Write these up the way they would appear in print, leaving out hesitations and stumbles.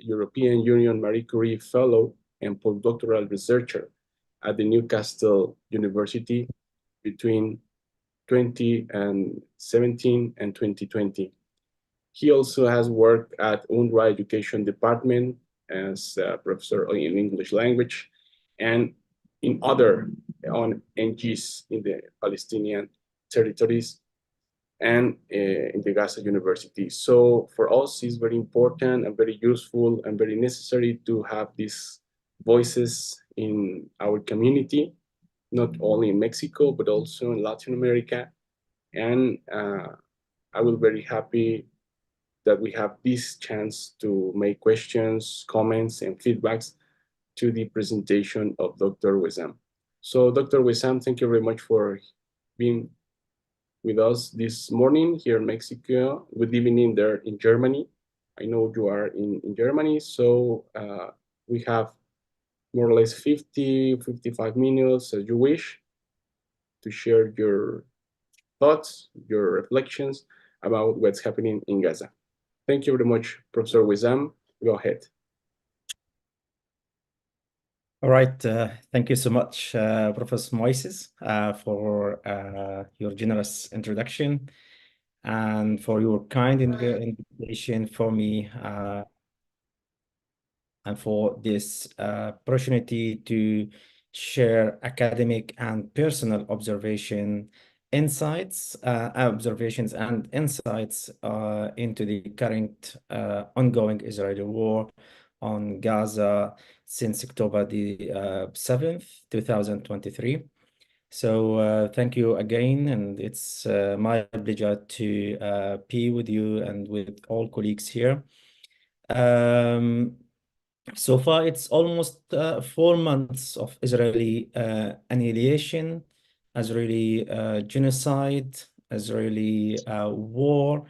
European Union Marie Curie Fellow and postdoctoral researcher at the Newcastle University between 2017 and 2020. He also has worked at UNRWA Education Department as a professor in English language and in other ONGs in the Palestinian territories and in the Gaza University. So for us, it's very important and very useful and very necessary to have these voices in our community, not only in Mexico, but also in Latin America. And I will be very happy that we have this chance to make questions, comments, and feedbacks to the presentation of Dr. Wissam. So Dr. Wissam, thank you very much for being with us this morning here in Mexico. Good evening there in Germany. I know you are in Germany, so we have more or less 55 minutes as you wish to share your thoughts, your reflections about what's happening in Gaza. Thank you very much, Professor Wissam. Go ahead. All right. Thank you so much, Professor Moises, for your generous introduction and for your kind invitation for me and for this opportunity to share academic and personal observations and insights into the current ongoing Israeli war on Gaza since October the 7th, 2023. So thank you again, and it's my pleasure to be with you and with all colleagues here. So far, it's almost 4 months of Israeli annihilation, Israeli genocide, Israeli war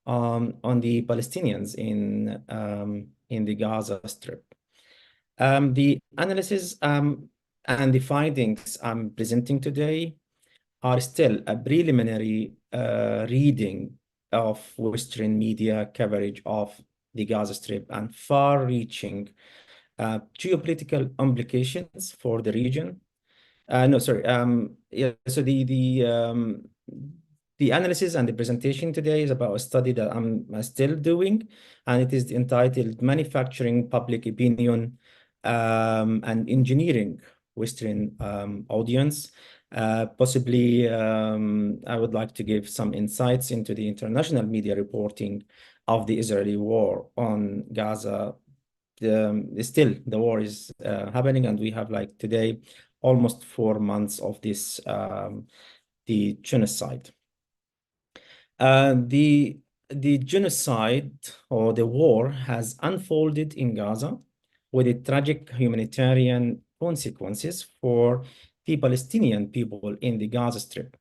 on the Palestinians in the Gaza Strip. The analysis and the findings I'm presenting today are still a preliminary reading of Western media coverage of the Gaza Strip and far-reaching geopolitical implications for the region. So the analysis and the presentation today is about a study that I'm still doing, and it is entitled Manufacturing Public Opinion and Engineering Western Audience. Possibly, I would like to give some insights into the international media reporting of the Israeli war on Gaza. Still, the war is happening, and we have like today almost 4 months of this the genocide. The genocide or the war has unfolded in Gaza with the tragic humanitarian consequences for the Palestinian people in the Gaza Strip.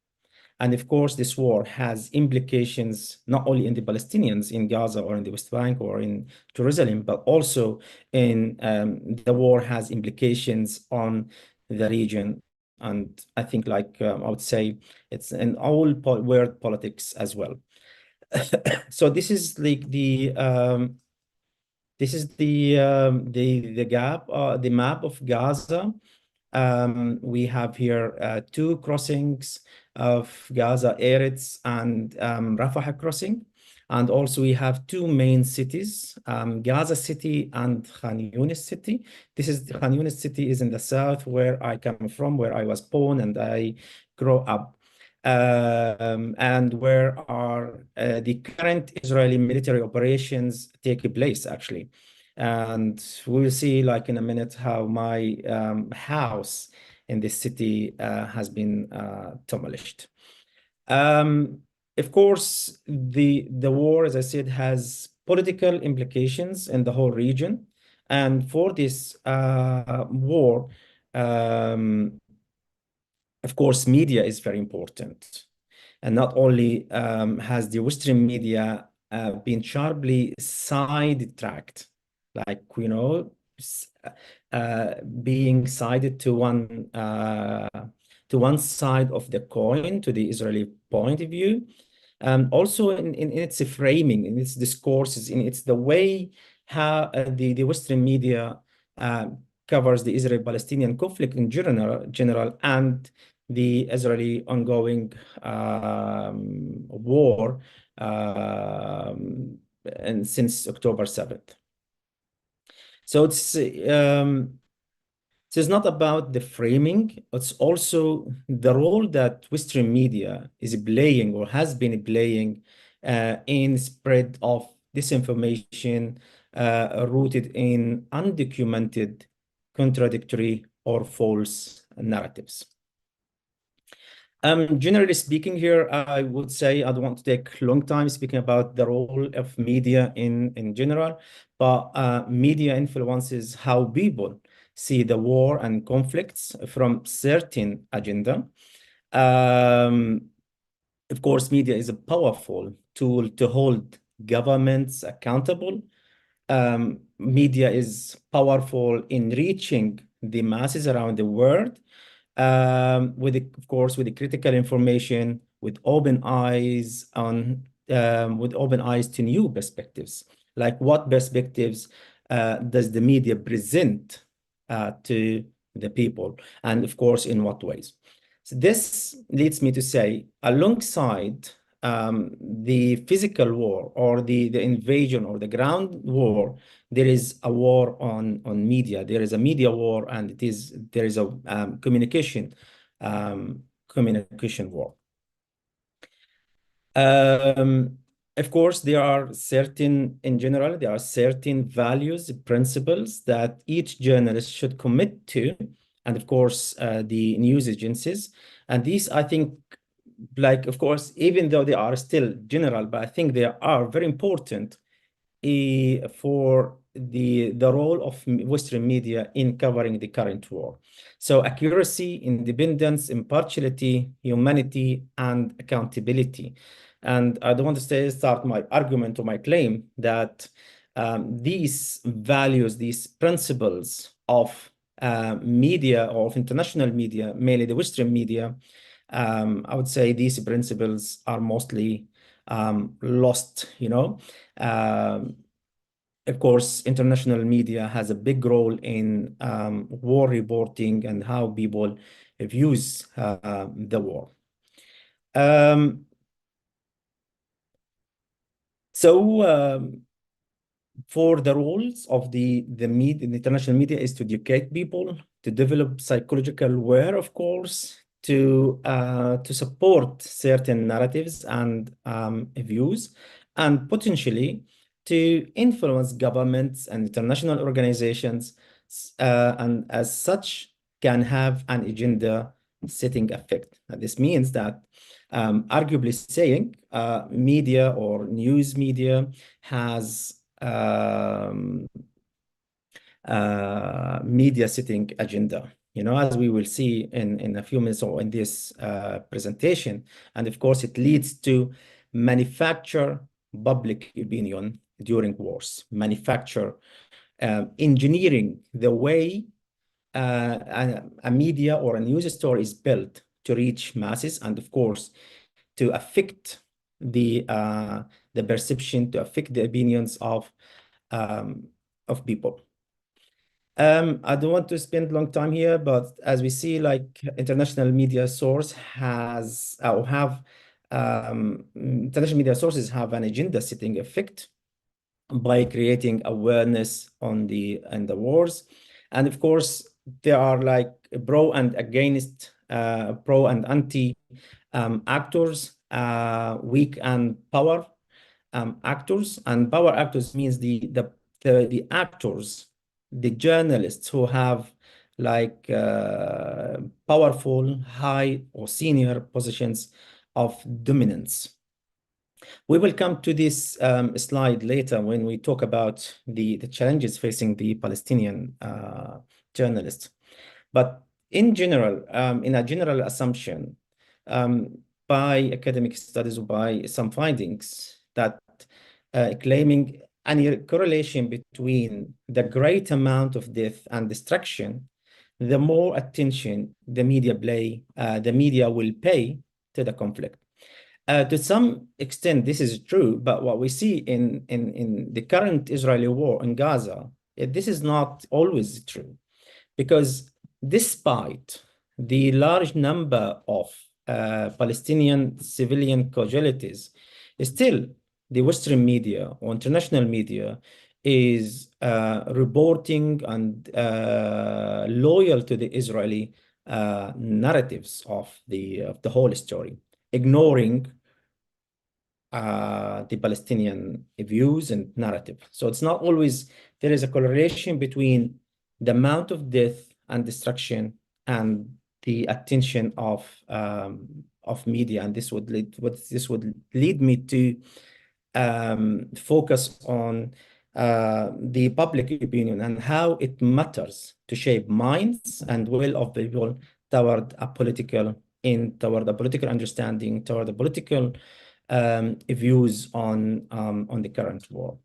And of course, this war has implications not only in the Palestinians in Gaza or in the West Bank or in Jerusalem, but also in the war has implications on the region. And I think, like I would say, it's in all world politics as well. So this is like the map of Gaza. We have here 2 crossings of Gaza, Eretz and Rafah crossing. And also we have 2 main cities, Gaza City and Khan Yunis City. Khan Yunis City is in the south where I come from, where I was born and I grew up. And where are the current Israeli military operations take place, actually. And we will see, like in a minute, how my house in this city has been demolished. Of course, the war, as I said, has political implications in the whole region. And for this war, of course, media is very important. And not only has the Western media been sharply sidetracked, like, you know, being sided to one side of the coin, to the Israeli point of view. Also in its framing, in its discourses, in its the way how the Western media covers the Israeli-Palestinian conflict in general and the Israeli ongoing war and since October 7th. So it's not about the framing, it's also the role that Western media is playing or has been playing in spread of disinformation rooted in undocumented, contradictory, or false narratives. Generally speaking here, I would say I don't want to take a long time speaking about the role of media in general, but media influences how people see the war and conflicts from certain agenda. Of course, media is a powerful tool to hold governments accountable. Media is powerful in reaching the masses around the world, of course, with the critical information, with open eyes to new perspectives. Like what perspectives does the media present to the people, and of course, in what ways? So this leads me to say, alongside the physical war or the invasion or the ground war, there is a war on media. There is a media war, and there is a communication war. Of course, in general, there are certain values, principles that each journalist should commit to, and of course, the news agencies. And these, I think, like, of course, even though they are still general, but I think they are very important for the role of Western media in covering the current war. So accuracy, independence, impartiality, humanity, and accountability. And I don't want to start my argument or my claim that these values, these principles of media or of international media, mainly the Western media, I would say these principles are mostly lost, of course, international media has a big role in war reporting and how people views the war. For the roles of the international media is to educate people, to develop psychological aware, of course, to support certain narratives and views, and potentially to influence governments and international organizations, and as such can have an agenda setting effect. And this means that arguably saying media or news media has media setting agenda, as we will see in a few minutes or in this presentation. And of course, it leads to manufacture public opinion during wars, engineering the way a media or a news story is built to reach masses, and of course, to affect the perception, to affect the opinions of people. I don't want to spend a long time here, but as we see, like international media source international media sources have an agenda-setting effect by creating awareness on the wars, and of course there are like pro and against, pro and anti actors, weak and power actors. And power actors means the actors, the journalists who have like powerful, high or senior positions of dominance. We will come to this slide later when we talk about the challenges facing the Palestinian journalists. But in general, in a general assumption, by academic studies or by some findings that claiming any correlation between the great amount of death and destruction, the more attention the media will pay to the conflict. To some extent, this is true, but what we see in the current Israeli war in Gaza, this is not always true, because despite the large number of Palestinian civilian casualties, still the Western media or international media is reporting and loyal to the Israeli narratives of the whole story, ignoring the Palestinian views and narrative. So it's not always, there is a correlation between the amount of death and destruction and the attention of media, and this would lead me to focus on the public opinion and how it matters to shape minds and will of people toward a political understanding, toward a political views on the current war.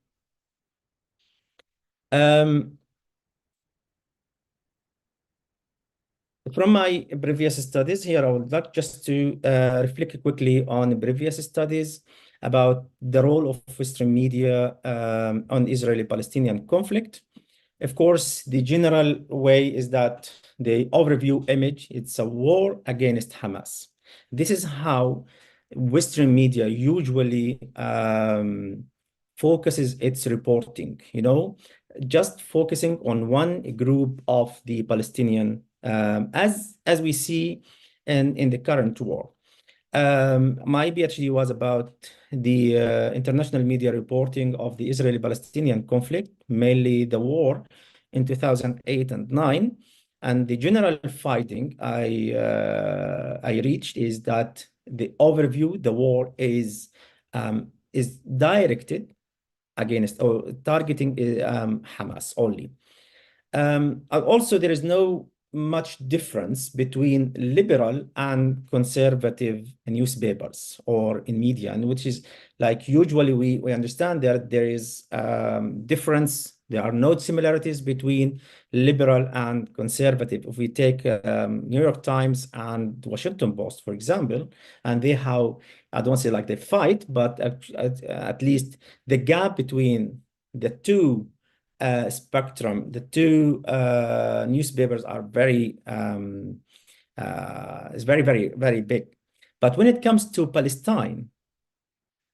From my previous studies here, I would like just to reflect quickly on previous studies about the role of Western media on Israeli-Palestinian conflict. Of course, the general way is that the overview image, it's a war against Hamas. This is how Western media usually focuses its reporting, just focusing on one group of the Palestinian, as we see in the current war. My PhD was about the international media reporting of the Israeli-Palestinian conflict, mainly the war in 2008 and 9. And the general finding I reached is that the overview, the war is directed against or targeting Hamas only. Also, there is no much difference between liberal and conservative newspapers or in media, and which is like usually we understand that there is difference. There are no similarities between liberal and conservative. If we take New York Times and Washington Post, for example, and they how I don't say like they fight, but at least the gap between the two spectrum, the two newspapers are very is very, very, very big. But when it comes to Palestine,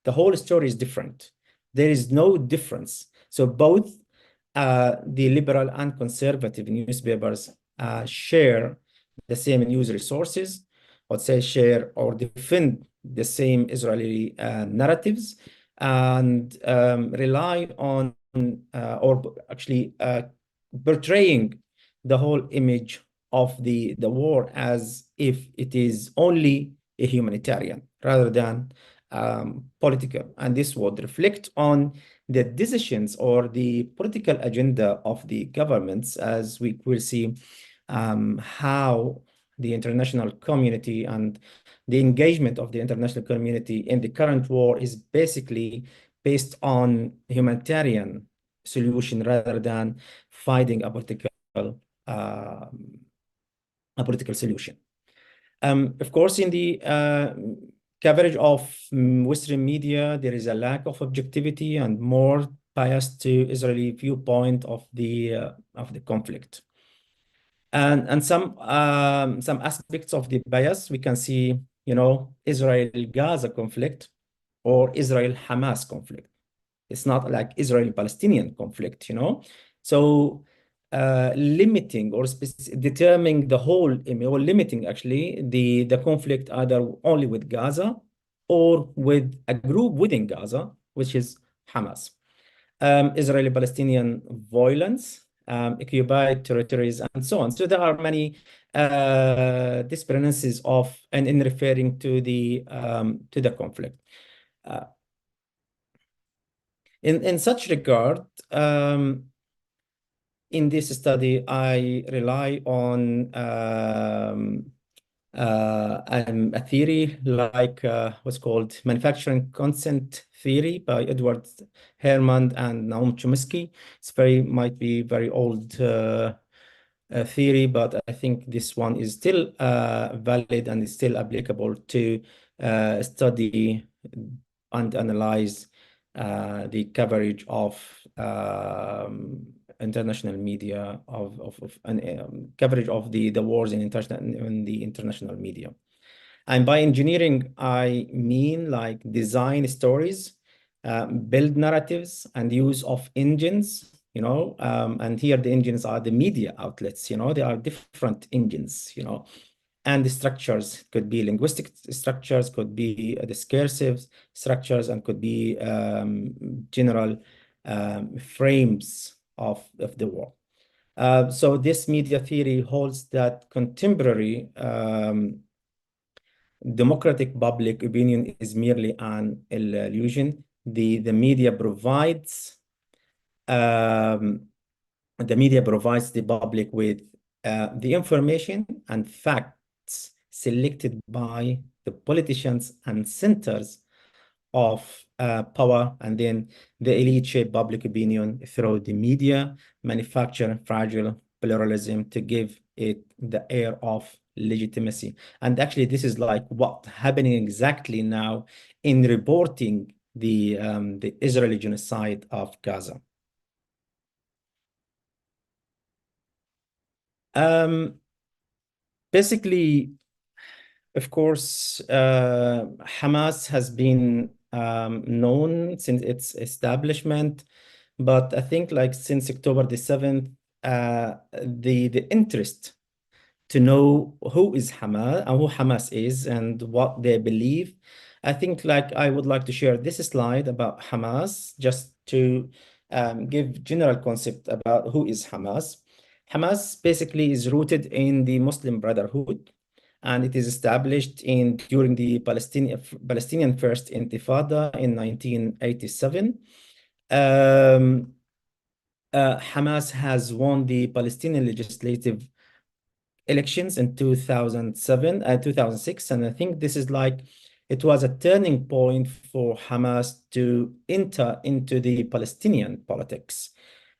the whole story is different. There is no difference. So both the liberal and conservative newspapers share the same news resources, or say share or defend the same Israeli narratives, and rely on or actually portraying the whole image of the war as if it is only a humanitarian rather than political. And this would reflect on the decisions or the political agenda of the governments, as we will see how the international community and the engagement of the international community in the current war is basically based on humanitarian solution rather than finding a political solution. Of course, in the coverage of Western media, there is a lack of objectivity and more bias to Israeli viewpoint of the conflict. And some aspects of the bias we can see, Israel-Gaza conflict or Israel-Hamas conflict. It's not like Israeli-Palestinian conflict, So limiting or determining the whole, or limiting actually the conflict either only with Gaza or with a group within Gaza, which is Hamas. Israeli-Palestinian violence, occupied territories, and so on. So there are many discrepancies in referring to the conflict. In such regard, in this study, I rely on a theory like what's called manufacturing consent theory by Edward Herman and Naum Chomsky. Might be very old theory, but I think this one is still valid and is still applicable to study and analyze the coverage of international media coverage of the wars in the international media. And by engineering, I mean like design stories, build narratives, and use of engines, and here the engines are the media outlets, they are different engines, and the structures could be linguistic structures, could be discursive structures, and could be general frames of the world. So this media theory holds that contemporary democratic public opinion is merely an illusion. The media provides the public with the information and facts selected by the politicians and centers of power, and then the elite shape public opinion through the media, manufacture fragile pluralism to give it the air of legitimacy. And actually, this is like what's happening exactly now in reporting the Israeli genocide of Gaza. Basically, of course, Hamas has been known since its establishment, but I think like since October the 7th, the interest to know who is Hamas and who Hamas is and what they believe. I think like I would like to share this slide about Hamas just to give general concept about who is Hamas. Hamas basically is rooted in the Muslim Brotherhood, and it is established during the Palestinian First Intifada in 1987. Hamas has won the Palestinian legislative elections in 2006, and I think this is like it was a turning point for Hamas to enter into the Palestinian politics.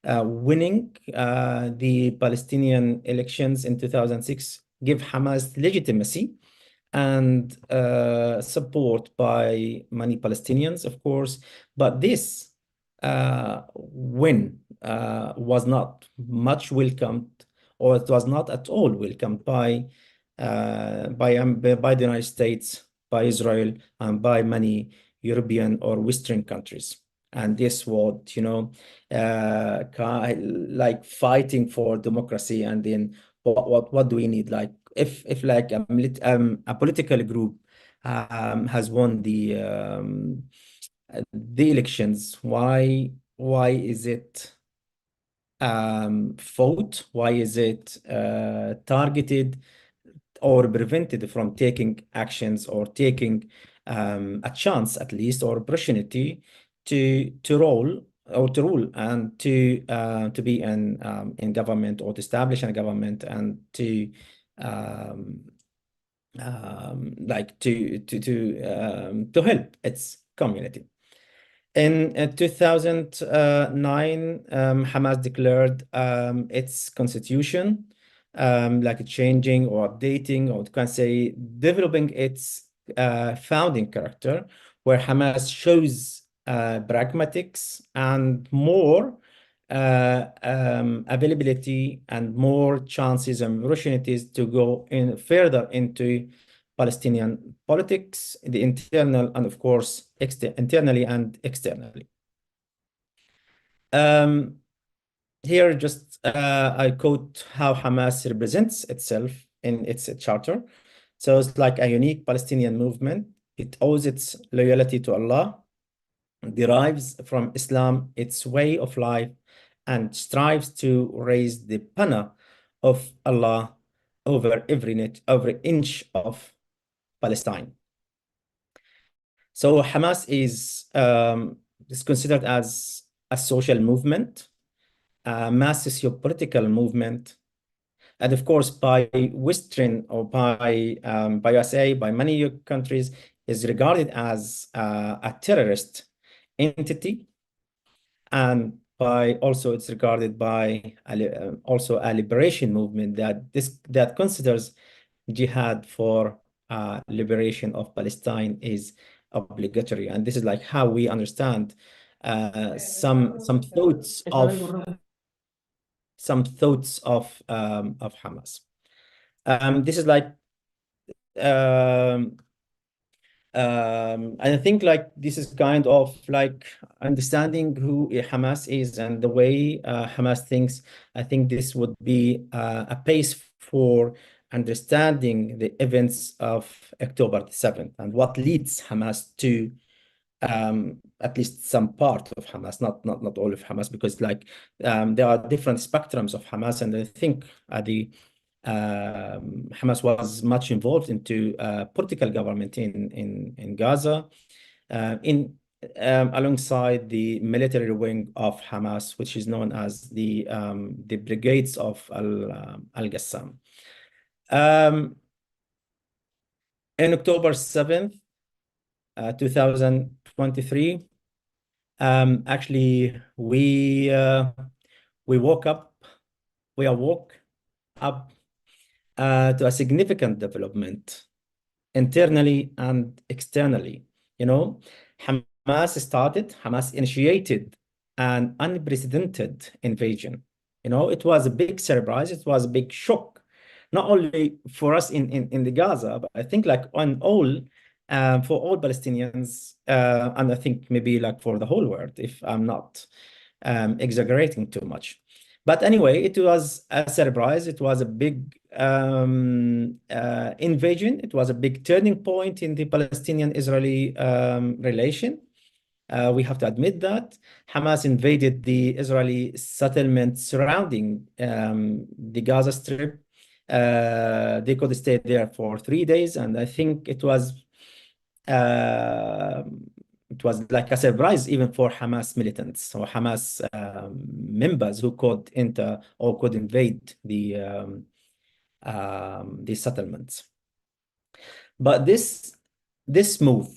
Winning the Palestinian elections in 2006 give Hamas legitimacy and support by many Palestinians, of course, but this win was not much welcomed, or it was not at all welcomed by the United States, by Israel, and by many European or Western countries. And this was, like fighting for democracy, and then what do we need? Like if like a political group has won the elections, why is it fought? Why is it targeted or prevented from taking actions or taking a chance at least or opportunity to rule and to be in government or to establish a government and to like to help its community. In 2009, Hamas declared its constitution, like changing or updating, or you can say developing its founding character, where Hamas shows pragmatics and more availability and more chances and opportunities to go in further into Palestinian politics, the internal and of course internally and externally. Here just I quote how Hamas represents itself in its charter. So it's like a unique Palestinian movement. It owes its loyalty to Allah, derives from Islam its way of life, and strives to raise the banner of Allah over every inch of Palestine. So Hamas is considered as a social movement, a mass socio-political movement, and of course by Western or by USA, by many countries, is regarded as a terrorist entity, and it's regarded by also a liberation movement that considers jihad for liberation of Palestine is obligatory. And this is like how we understand some thoughts of Hamas. This is like and I think like this is kind of like understanding who Hamas is and the way Hamas thinks. I think this would be a base for understanding the events of October 7th and what leads Hamas to at least some part of Hamas, not all of Hamas, because like there are different spectrums of Hamas, and I think Hamas was much involved into political government in Gaza, alongside the military wing of Hamas, which is known as the Brigades of Al-Qassam. In October 7th, 2023, actually we awoke up to a significant development internally and externally. Hamas initiated an unprecedented invasion. It was a big surprise. It was a big shock, not only for us in the Gaza, but I think like for all Palestinians, and I think maybe like for the whole world, if I'm not exaggerating too much. But anyway, it was a surprise. It was a big invasion. It was a big turning point in the Palestinian-Israeli relation. We have to admit that. Hamas invaded the Israeli settlement surrounding the Gaza Strip. They could stay there for 3 days, and I think it was like a surprise even for Hamas militants or Hamas members who could enter or could invade the settlements. But this move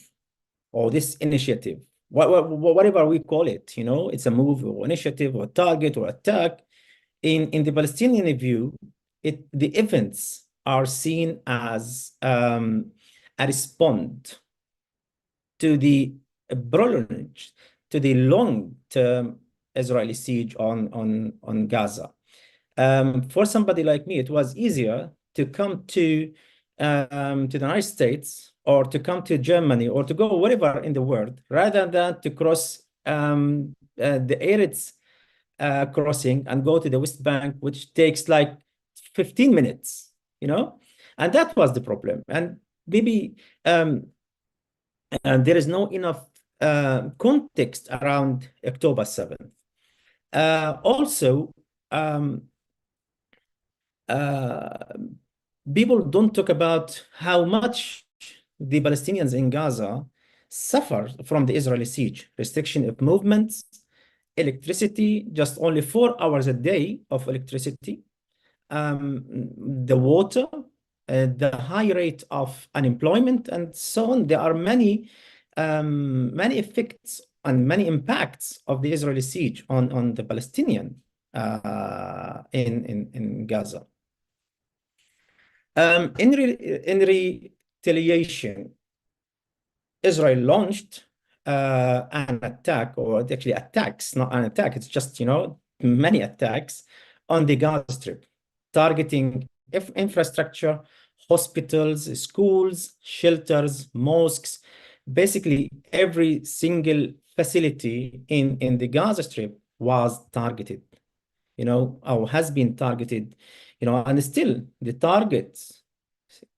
or this initiative, whatever we call it, it's a move or initiative or target or attack. In the Palestinian view, the events are seen as a response to the prolonged, to the long-term Israeli siege on Gaza. For somebody like me, it was easier to come to the United States or to come to Germany or to go wherever in the world, rather than to cross the Eretz crossing and go to the West Bank, which takes like 15 minutes, and that was the problem. And maybe and there is no enough context around October 7th. Also, people don't talk about how much the Palestinians in Gaza suffer from the Israeli siege, restriction of movements, electricity, just only 4 hours a day of electricity, the water, the high rate of unemployment, and so on. There are many effects and many impacts of the Israeli siege on the Palestinian in Gaza. In retaliation, Israel launched an attack, or actually attacks, not an attack, it's just, many attacks on the Gaza Strip, targeting infrastructure, hospitals, schools, shelters, mosques, basically every single facility in the Gaza Strip was targeted, or has been targeted, and still the targets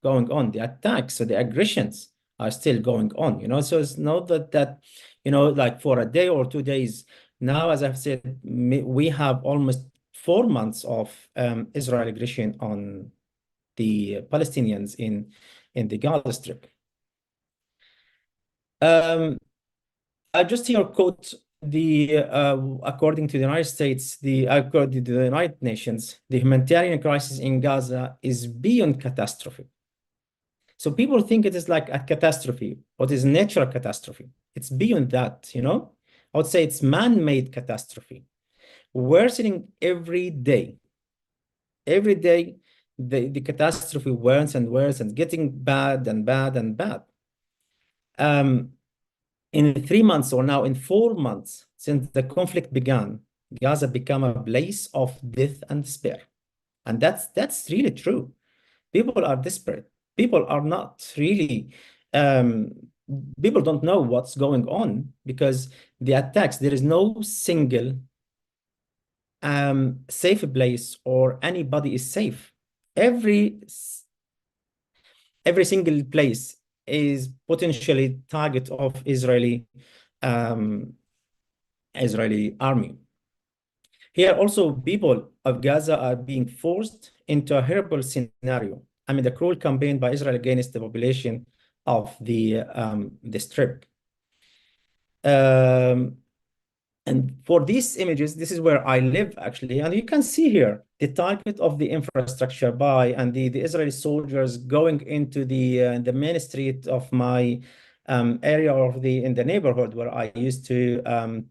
going on, the attacks, so the aggressions are still going on, so it's not that like for a day or 2 days. Now, as I've said, we have almost 4 months of Israel aggression on the Palestinians in the Gaza Strip. I just here quote according to the United States, according to the United Nations, the humanitarian crisis in Gaza is beyond catastrophe. So people think it is like a catastrophe, what is natural catastrophe. It's beyond that, I would say it's man-made catastrophe, worsening every day. Every day, the catastrophe worse and worse and getting bad and bad and bad. In 3 months or now in 4 months since the conflict began, Gaza became a place of death and despair. And that's really true. People are desperate. People are not really, people don't know what's going on because the attacks, there is no single safe place or anybody is safe. Every single place is potentially target of Israeli army. Here also people of Gaza are being forced into a horrible scenario. I mean, the cruel campaign by Israel against the population of the Strip. And for these images, this is where I live actually, and you can see here the target of the infrastructure by and the Israeli soldiers going into the main street of my area of in the neighborhood where I used to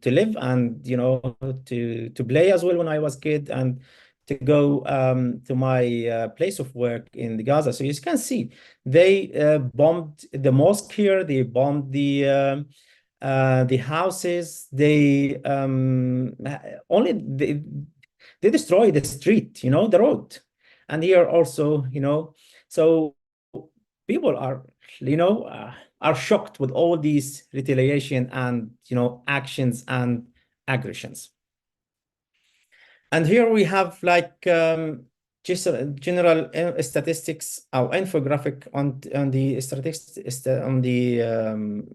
live and to play as well when I was kid and to go to my place of work in the Gaza. So you can see they bombed the mosque here, they bombed the houses, they destroy the street, the road. And here also, so people are shocked with all these retaliation and, actions and aggressions. And here we have like just general statistics or infographic on the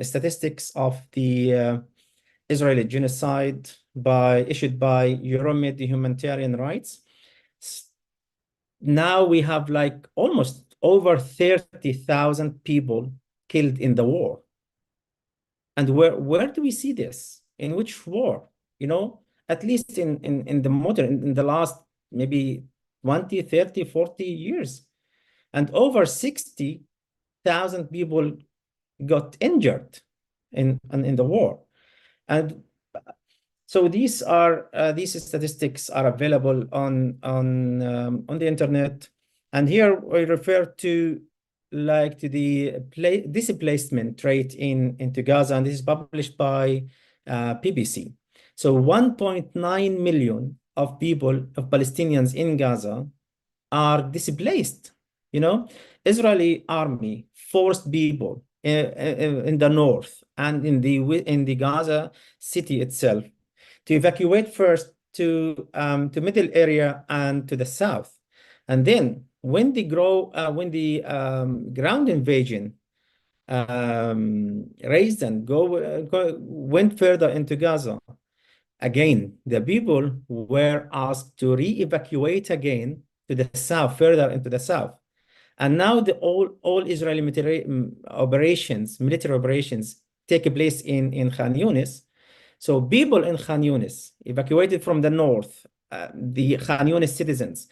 statistics of the Israeli genocide issued by Euromed Humanitarian Rights. Now we have like almost over 30,000 people killed in the war. And where do we see this? In which war? At least in the modern, in the last maybe 20, 30, 40 years. And over 60,000 people got injured in the war. And so these statistics are available on the internet. And here I refer to the displacement rate into Gaza, and this is published by BBC. So 1.9 million of Palestinians in Gaza are displaced. Israeli army forced people in the north and in the Gaza city itself to evacuate first to middle area and to the south, and then when the ground invasion raised and went further into Gaza. Again, the people were asked to re-evacuate again to the south, further into the south. And now all Israeli military operations take place in Khan Yunis. So people in Khan Yunis evacuated from the north, the Khan Yunis citizens,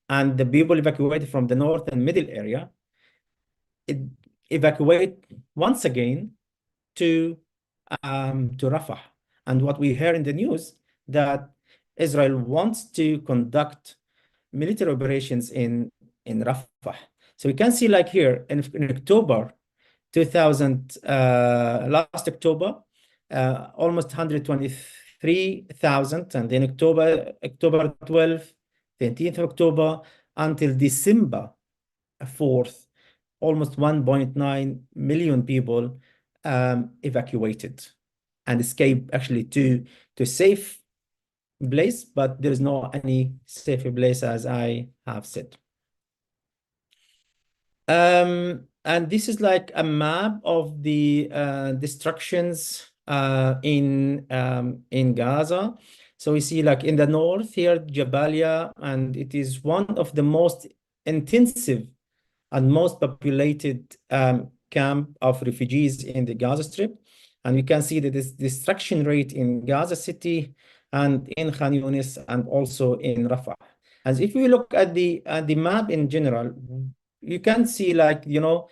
and the people evacuated from the north and middle area, evacuate once again to Rafah. And what we hear in the news that Israel wants to conduct military operations in Rafah. So we can see like here in October 2000, last October, almost 123,000, and then October 12th, 20th of October until December 4th, almost 1.9 million people evacuated and escaped actually to safe place, but there is no any safe place as I have said. And this is like a map of the destructions in Gaza. So we see like in the north here, Jabalia, and it is one of the most intensive and most populated camp of refugees in the Gaza Strip. And we can see the destruction rate in Gaza City and in Khan Yunis and also in Rafah. As if we look at the map in general, you can see like, the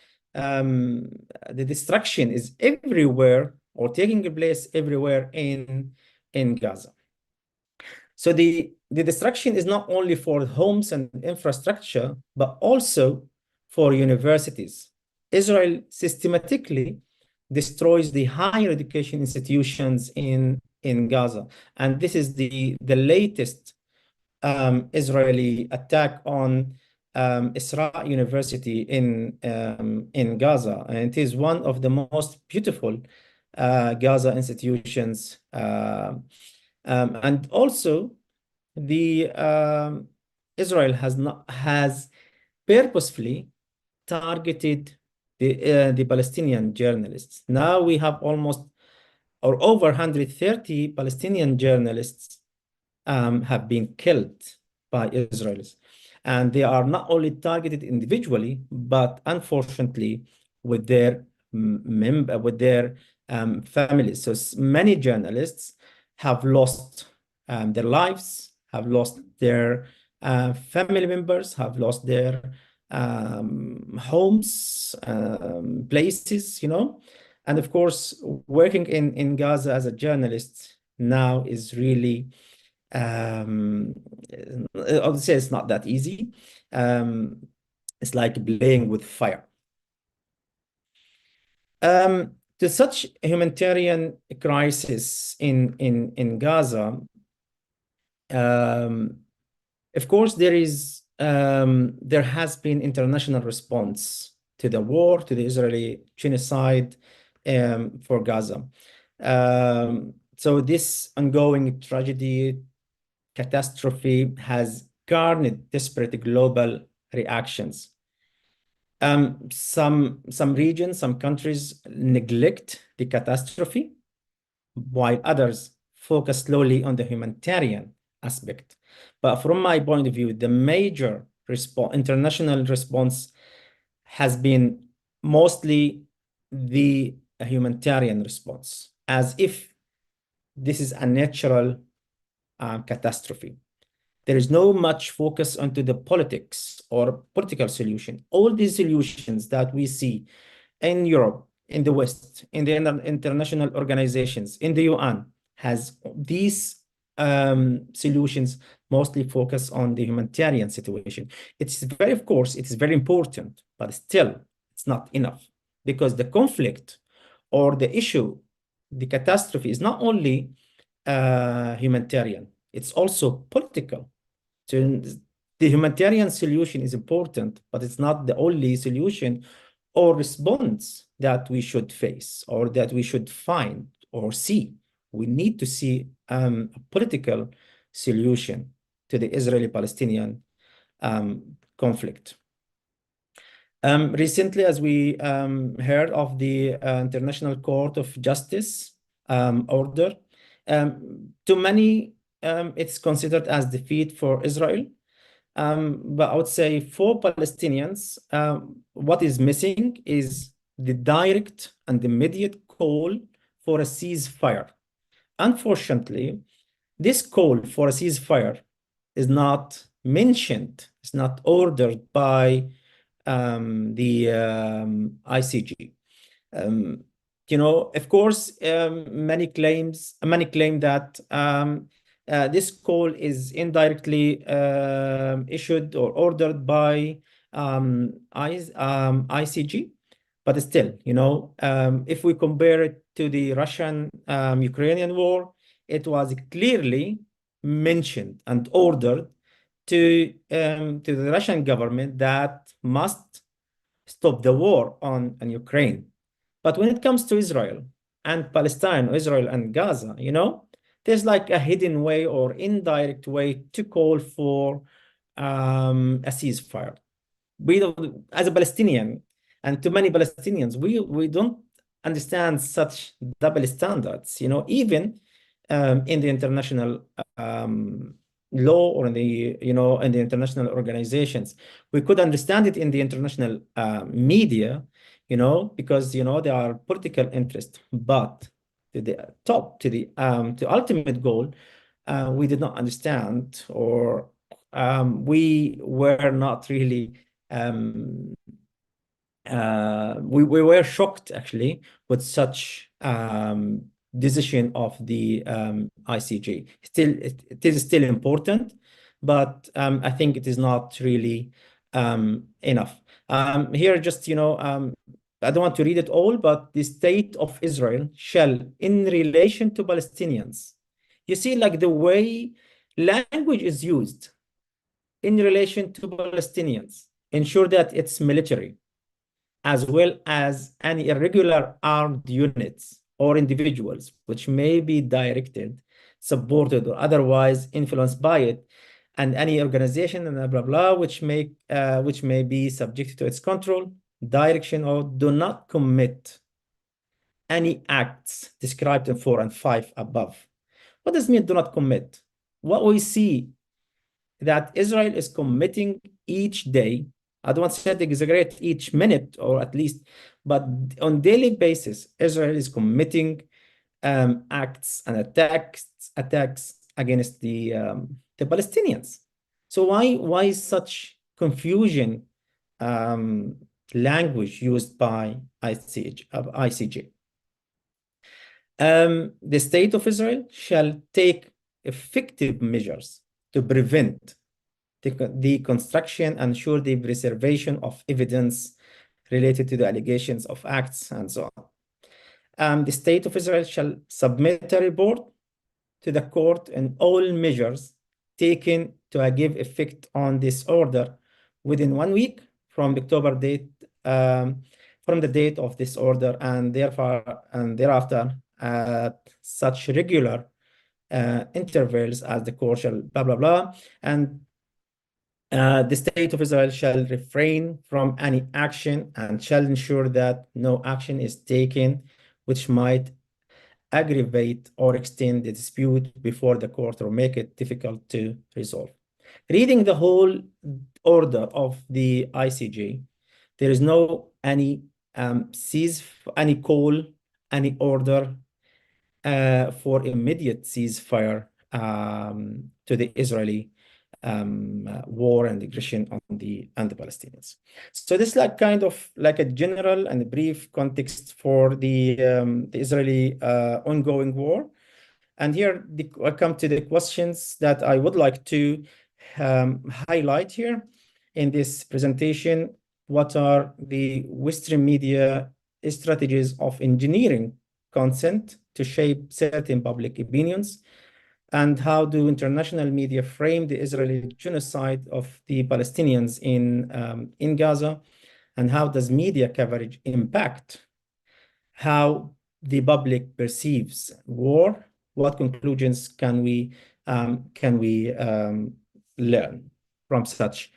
destruction is everywhere or taking place everywhere in Gaza. So the destruction is not only for homes and infrastructure, but also for universities. Israel systematically destroys the higher education institutions in Gaza. And this is the latest Israeli attack on Isra University in Gaza. And it is one of the most beautiful Gaza institutions. And also, the Israel has purposefully targeted the Palestinian journalists. Now we have almost or over 130 Palestinian journalists have been killed by Israelis. And they are not only targeted individually, but unfortunately with their families. So many journalists have lost their lives, have lost their family members, have lost their homes, places, And of course, working in Gaza as a journalist now is really, I would say it's not that easy. It's like playing with fire. To such humanitarian crisis in Gaza, of course, there has been international response to the war, to the Israeli genocide for Gaza. So this ongoing tragedy, catastrophe has garnered desperate global reactions. Some regions, some countries neglect the catastrophe, while others focus slowly on the humanitarian aspect. But from my point of view, the major international response has been mostly the humanitarian response, as if this is a natural catastrophe. There is no much focus onto the politics or political solution. All these solutions that we see in Europe, in the West, in the international organizations, in the UN, has these solutions mostly focus on the humanitarian situation. Of course, it is very important, but still, it's not enough, because the conflict or the issue, the catastrophe, is not only humanitarian, it's also political. So the humanitarian solution is important, but it's not the only solution or response that we should face or that we should find or see. We need to see a political solution to the Israeli-Palestinian conflict. Recently, as we heard of the International Court of Justice order, to many, it's considered as defeat for Israel. But I would say for Palestinians, what is missing is the direct and immediate call for a ceasefire. Unfortunately, this call for a ceasefire is not mentioned, it's not ordered by the ICG. Of course, many claim that this call is indirectly issued or ordered by ICG, but still, if we compare it to the Russian-Ukrainian war, it was clearly mentioned and ordered to the Russian government that must stop the war on Ukraine. But when it comes to Israel and Palestine, or Israel and Gaza, there's like a hidden way or indirect way to call for a ceasefire. We don't, as a Palestinian, and to many Palestinians, we don't understand such double standards. Even in the international law or in the international organizations, we could understand it in the international media, because there are political interests, but to the top, to the ultimate goal, we did not understand, or we were not really. We were shocked actually with such decision of the ICJ. It is still important, but I think it is not really enough. Here, just, I don't want to read it all, but the state of Israel shall, in relation to Palestinians, you see, like the way language is used in relation to Palestinians, ensure that it's military, as well as any irregular armed units or individuals which may be directed, supported, or otherwise influenced by it, and any organization and blah blah which may be subject to its control, direction, or do not commit any acts described in 4 and 5 above. What does it mean do not commit? What we see that Israel is committing each day, I don't want to say exaggerate each minute or at least, but on daily basis, Israel is committing acts and attacks against the Palestinians. So why such confusion language used by ICJ? The state of Israel shall take effective measures to prevent the construction and ensure the preservation of evidence related to the allegations of acts and so on. The state of Israel shall submit a report to the court and all measures taken to give effect on this order within 1 week from the October date, from the date of this order, and thereafter such regular intervals as the court shall blah blah blah, and the state of Israel shall refrain from any action and shall ensure that no action is taken which might aggravate or extend the dispute before the court or make it difficult to resolve. Reading the whole order of the ICJ, there is no any any call, any order for immediate ceasefire to the Israeli war and aggression on the Palestinians. So this is like kind of like a general and brief context for the Israeli ongoing war. And here I come to the questions that I would like to highlight here in this presentation. What are the Western media strategies of engineering consent to shape certain public opinions? And how do international media frame the Israeli genocide of the Palestinians in Gaza? And how does media coverage impact how the public perceives war? What conclusions can we learn from such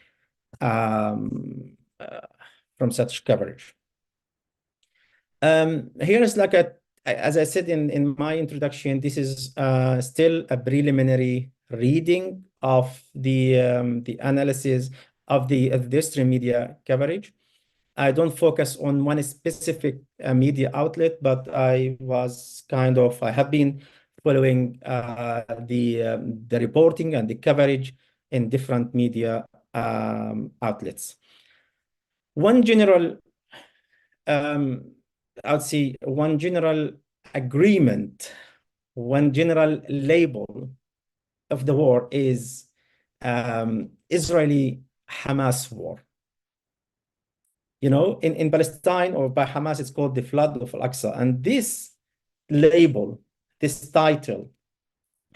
coverage? Here is like as I said in my introduction, this is still a preliminary reading of the analysis of the Western media coverage. I don't focus on one specific media outlet, but I have been following the reporting and the coverage in different media outlets. One general I'd say one general agreement, one general label of the war is Israeli-Hamas war. In Palestine or by Hamas, it's called the Flood of Al-Aqsa. And this label, this title,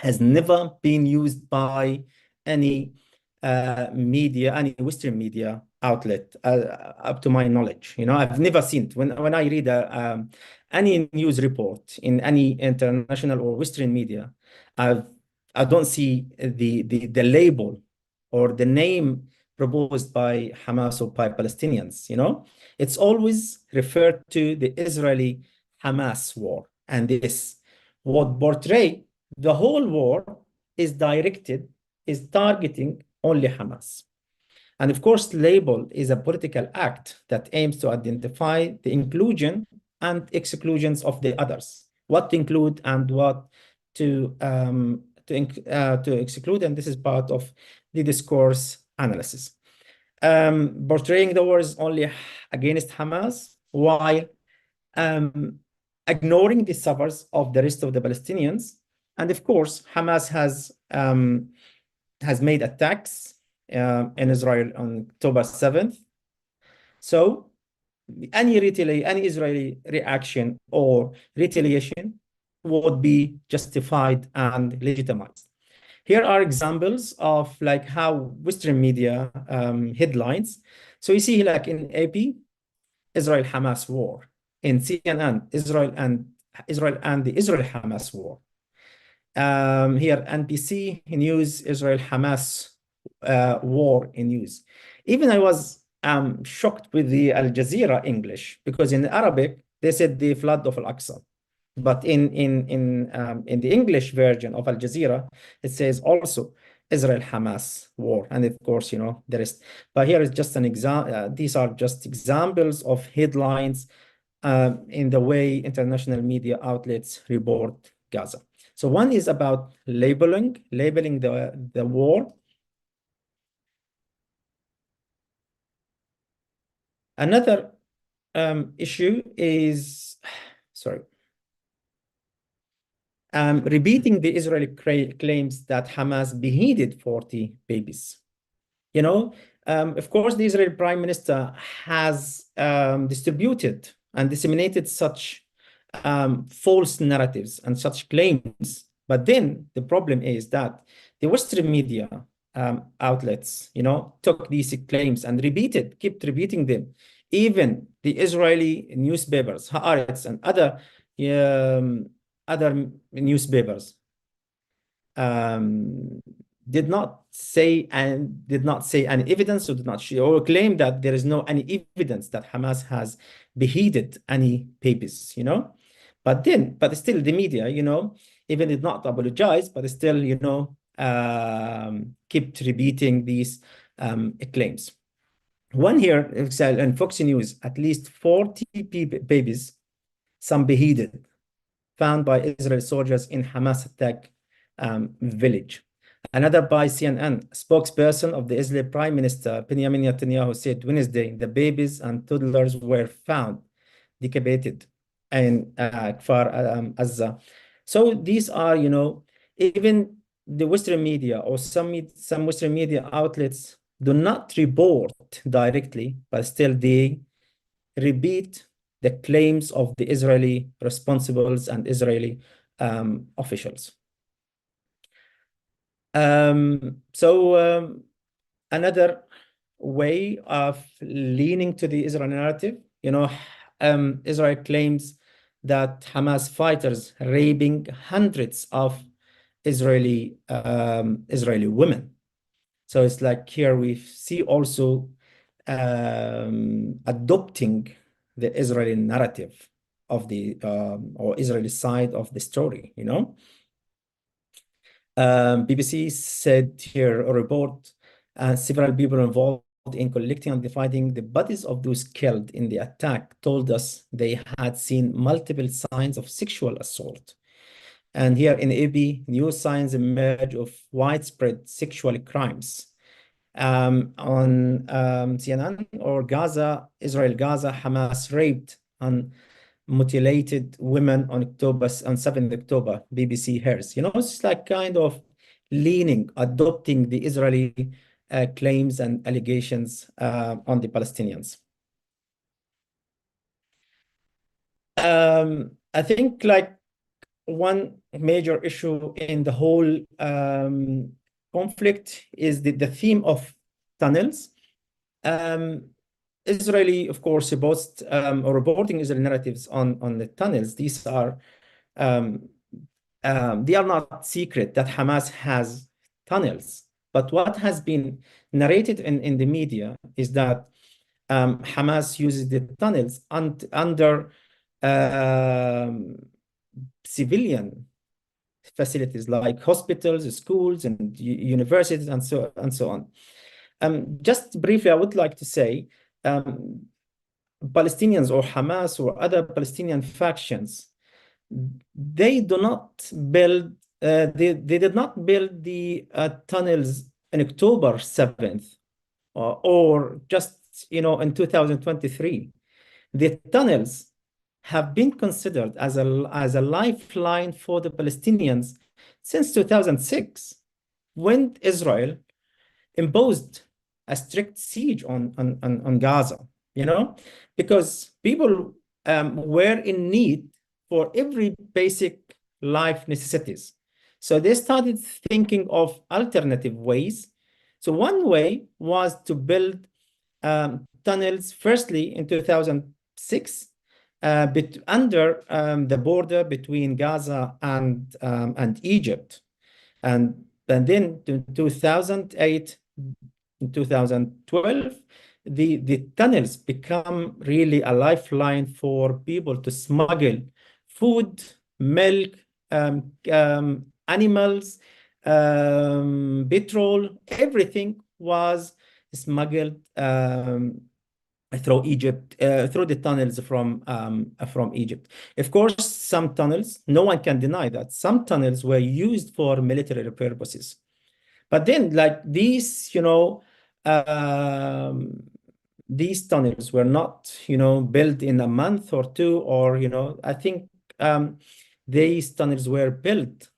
has never been used by any media, any Western media outlet, up to my knowledge. I've never seen it. When I read any news report in any international or Western media, I don't see the label or the name proposed by Hamas or by Palestinians. It's always referred to the Israeli-Hamas war, and this would portray the whole war is targeting only Hamas. And of course, label is a political act that aims to identify the inclusion and exclusions of the others, what to include and what to exclude, and this is part of the discourse analysis. Portraying the war is only against Hamas, while ignoring the suffers of the rest of the Palestinians. And of course, Hamas has made attacks in Israel on October 7th. So any Israeli reaction or retaliation would be justified and legitimized. Here are examples of like how Western media headlines. So you see like in AP, Israel-Hamas war. In CNN, Israel and the Israel-Hamas war. Here, NBC News, Israel-Hamas war in news. Even I was shocked with the Al Jazeera English, because in Arabic, they said the flood of Al-Aqsa. But in the English version of Al Jazeera, it says also Israel-Hamas war. And of course, you know, the rest. But here is just an example. These are just examples of headlines in the way international media outlets report Gaza. So one is about labeling the war. Another issue is, repeating the Israeli claims that Hamas beheaded 40 babies. You know, of course, the Israeli Prime Minister has distributed and disseminated such false narratives and such claims. But then the problem is that the Western media outlets, you know, took these claims and kept repeating them. Even the Israeli newspapers, Haaretz and other newspapers did not say any evidence, or did not show or claim that there is no any evidence that Hamas has beheaded any babies, you know. But still the media, you know, even did not apologize, but still, you know, kept repeating these claims. One here, in Fox News, at least 40 babies, some beheaded, found by Israeli soldiers in Hamas attack village. Another by CNN, spokesperson of the Israeli Prime Minister Benjamin Netanyahu said Wednesday the babies and toddlers were found decapitated in Kfar Azza. So these are, you know, even the Western media or some Western media outlets do not report directly, but still they repeat the claims of the Israeli responsibles and Israeli officials. Another way of leaning to the Israel narrative, you know, Israel claims that Hamas fighters raping hundreds of Israeli women. So it's like here we see also adopting the Israeli narrative of the or Israeli side of the story, you know. BBC said here a report, several people involved in collecting and dividing the bodies of those killed in the attack told us they had seen multiple signs of sexual assault. And here in AB, new signs emerge of widespread sexual crimes. On CNN or Gaza, Israel Gaza, Hamas raped and mutilated women on 7th October, BBC hears. You know, it's like kind of adopting the Israeli claims and allegations on the Palestinians. I think like one major issue in the whole conflict is the theme of tunnels. Israeli, of course, boast or reporting Israeli narratives on the tunnels. These are they are not secret that Hamas has tunnels. But what has been narrated in the media is that Hamas uses the tunnels under civilian facilities like hospitals, schools, and universities, and so on. Just briefly, I would like to say, Palestinians or Hamas or other Palestinian factions, they do not build, they did not build the tunnels on October 7th or just, you know, in 2023. The tunnels have been considered as a lifeline for the Palestinians since 2006, when Israel imposed a strict siege on Gaza, because people were in need for every basic life necessities. So they started thinking of alternative ways. So one way was to build tunnels, firstly in 2006, under the border between Gaza and Egypt. And then in 2008, in 2012, the tunnels become really a lifeline for people to smuggle food, milk, animals, petrol, everything was smuggled through Egypt, through the tunnels from Egypt. Of course, some tunnels, no one can deny that, some tunnels were used for military purposes. But then, like these tunnels were not, built in a month or two, or, I think these tunnels were built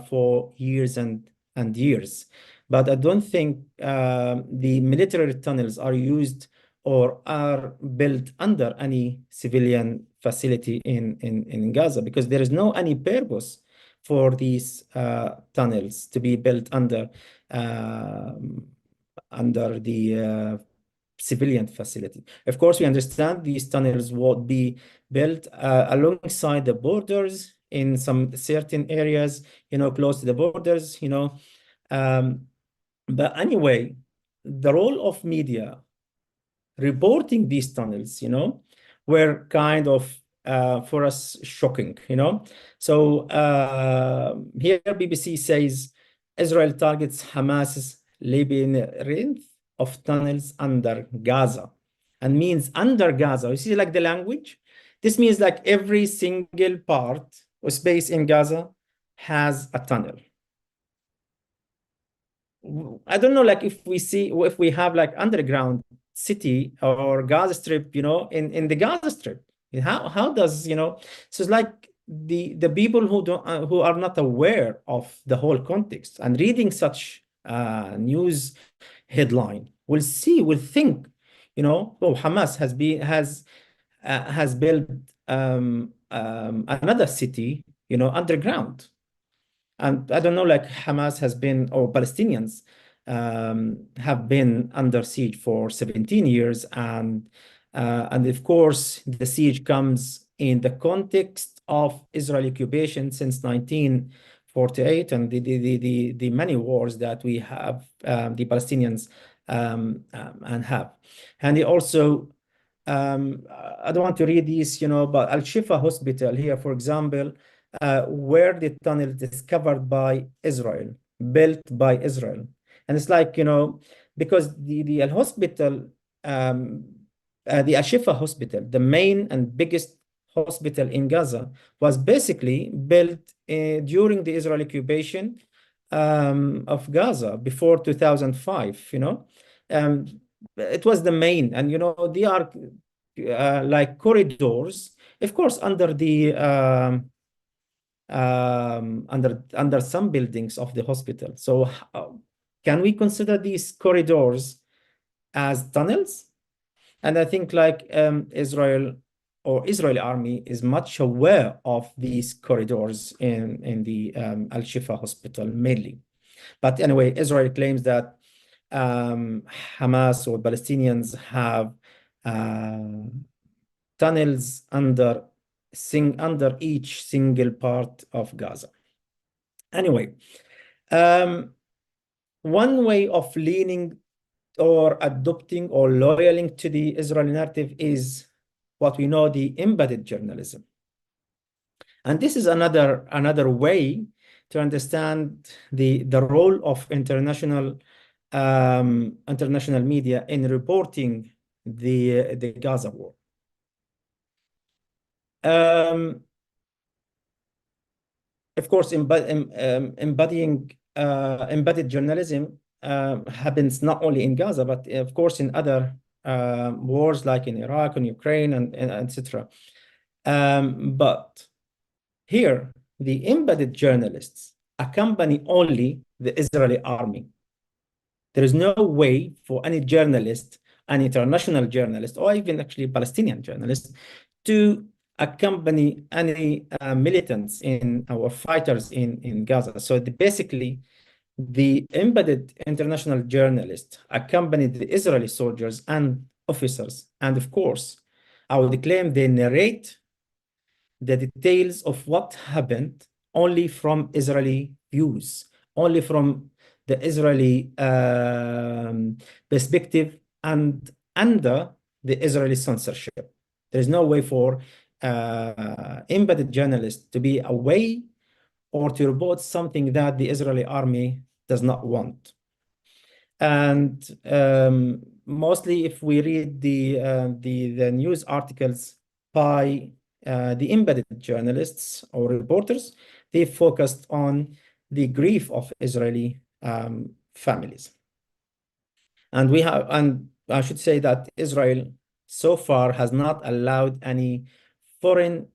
for years and years. But I don't think the military tunnels are used or are built under any civilian facility in Gaza, because there is no any purpose for these tunnels to be built under the civilian facility. Of course, we understand these tunnels would be built alongside the borders in some certain areas, close to the borders, but anyway, the role of media reporting these tunnels, were kind of for us shocking, So here BBC says Israel targets Hamas's labyrinth of tunnels under Gaza, and means under Gaza. You see, like the language? This means like every single part or space in Gaza has a tunnel. I don't know, like if we have like underground city or Gaza Strip, in the Gaza Strip, how does, so it's like the people who are not aware of the whole context and reading such news headline will think, oh, Hamas has built another city, underground. And I don't know, like Hamas has been, or Palestinians have been under siege for 17 years. And of course, the siege comes in the context of Israeli occupation since 1948 and the many wars that we have, the Palestinians and have. And they also, I don't want to read these, but Al-Shifa Hospital here, for example, where the tunnel discovered by Israel, built by Israel. And it's like, because the hospital, the Al-Shifa Hospital, the main and biggest hospital in Gaza, was basically built during the Israeli occupation of Gaza before 2005, it was the main, and, they are like corridors, of course, under the under some buildings of the hospital. So can we consider these corridors as tunnels? And I think like Israel or Israeli army is much aware of these corridors in the Al-Shifa hospital mainly. But anyway, Israel claims that Hamas or Palestinians have tunnels under each single part of Gaza. Anyway, one way of leaning or adopting or loyaling to the Israeli narrative is what we know the embedded journalism. And this is another way to understand the role of international media in reporting the Gaza war. Of course, embodying embedded journalism happens not only in Gaza, but of course in other wars like in Iraq and Ukraine and etc. But here, the embedded journalists accompany only the Israeli army. There is no way for any journalist, an international journalist, or even actually Palestinian journalist, to accompany any militants in our fighters in Gaza. So basically, the embedded international journalists accompanied the Israeli soldiers and officers. And of course, I would claim they narrate the details of what happened only from Israeli views, only from the Israeli perspective and under the Israeli censorship. There's no way for embedded journalists to be away or to report something that the Israeli army does not want. And mostly, if we read the news articles by the embedded journalists or reporters, they focused on the grief of Israeli families. And I should say that Israel so far has not allowed any foreign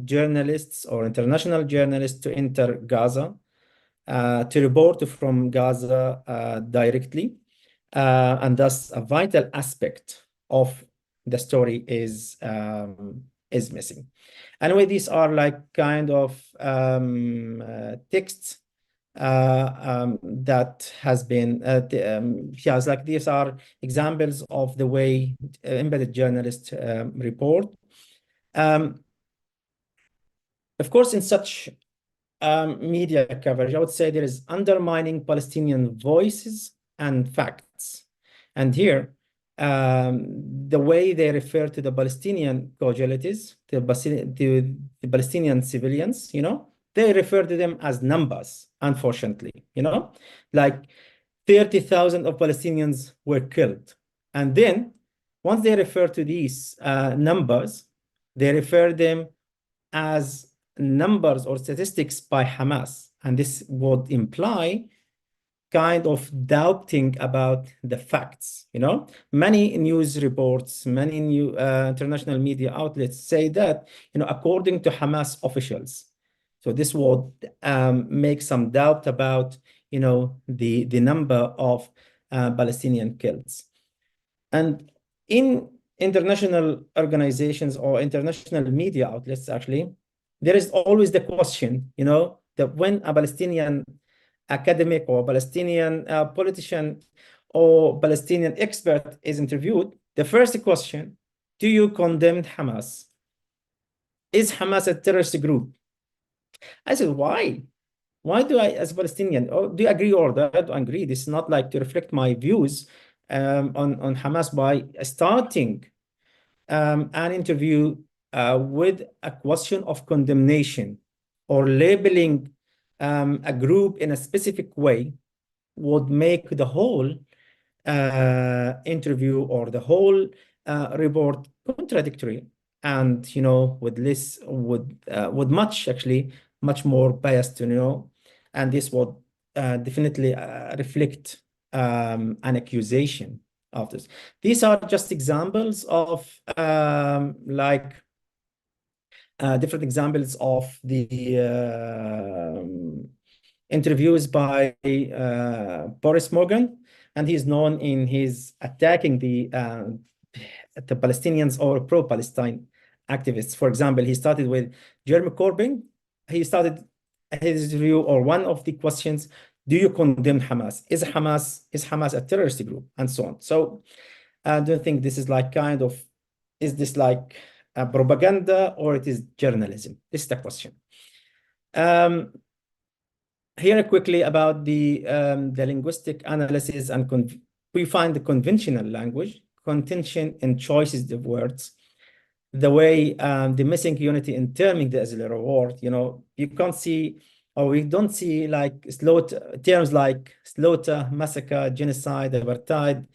journalists or international journalists to enter Gaza, to report from Gaza directly. And thus a vital aspect of the story is missing. Anyway, these are like kind of texts that has been like these are examples of the way embedded journalists report. Of course, in such media coverage, I would say there is undermining Palestinian voices and facts. And here, the way they refer to the Palestinian casualties, to the Palestinian civilians, they refer to them as numbers, unfortunately, like 30,000 of Palestinians were killed. And then once they refer to these numbers, they refer them as numbers or statistics by Hamas. And this would imply kind of doubting about the facts. Many news reports, many new international media outlets say that, according to Hamas officials. So this would make some doubt about, the number of Palestinian kills. And in international organizations or international media outlets, actually, there is always the question, that when a Palestinian academic or Palestinian politician or Palestinian expert is interviewed, the first question, do you condemn Hamas? Is Hamas a terrorist group? I said, why? Why do I, as a Palestinian, do you agree or do I agree? This is not like to reflect my views on Hamas by starting an interview with a question of condemnation or labeling a group in a specific way would make the whole interview or the whole report contradictory, and with much more biased, and this would definitely reflect an accusation of this. These are just examples of different examples of the interviews by Boris Morgan, and he's known in his attacking the Palestinians or pro-Palestine activists. For example, he started with Jeremy Corbyn. He started his review, or one of the questions, do you condemn Hamas? Is Hamas a terrorist group? And so on. So I don't think this is is this like a propaganda or it is journalism? This is the question. Here quickly about the linguistic analysis, and we find the conventional language, contention in choices of words, the way the missing unity in terming the Israeli war. You can't see, or we don't see like terms like slaughter, massacre, genocide, apartheid,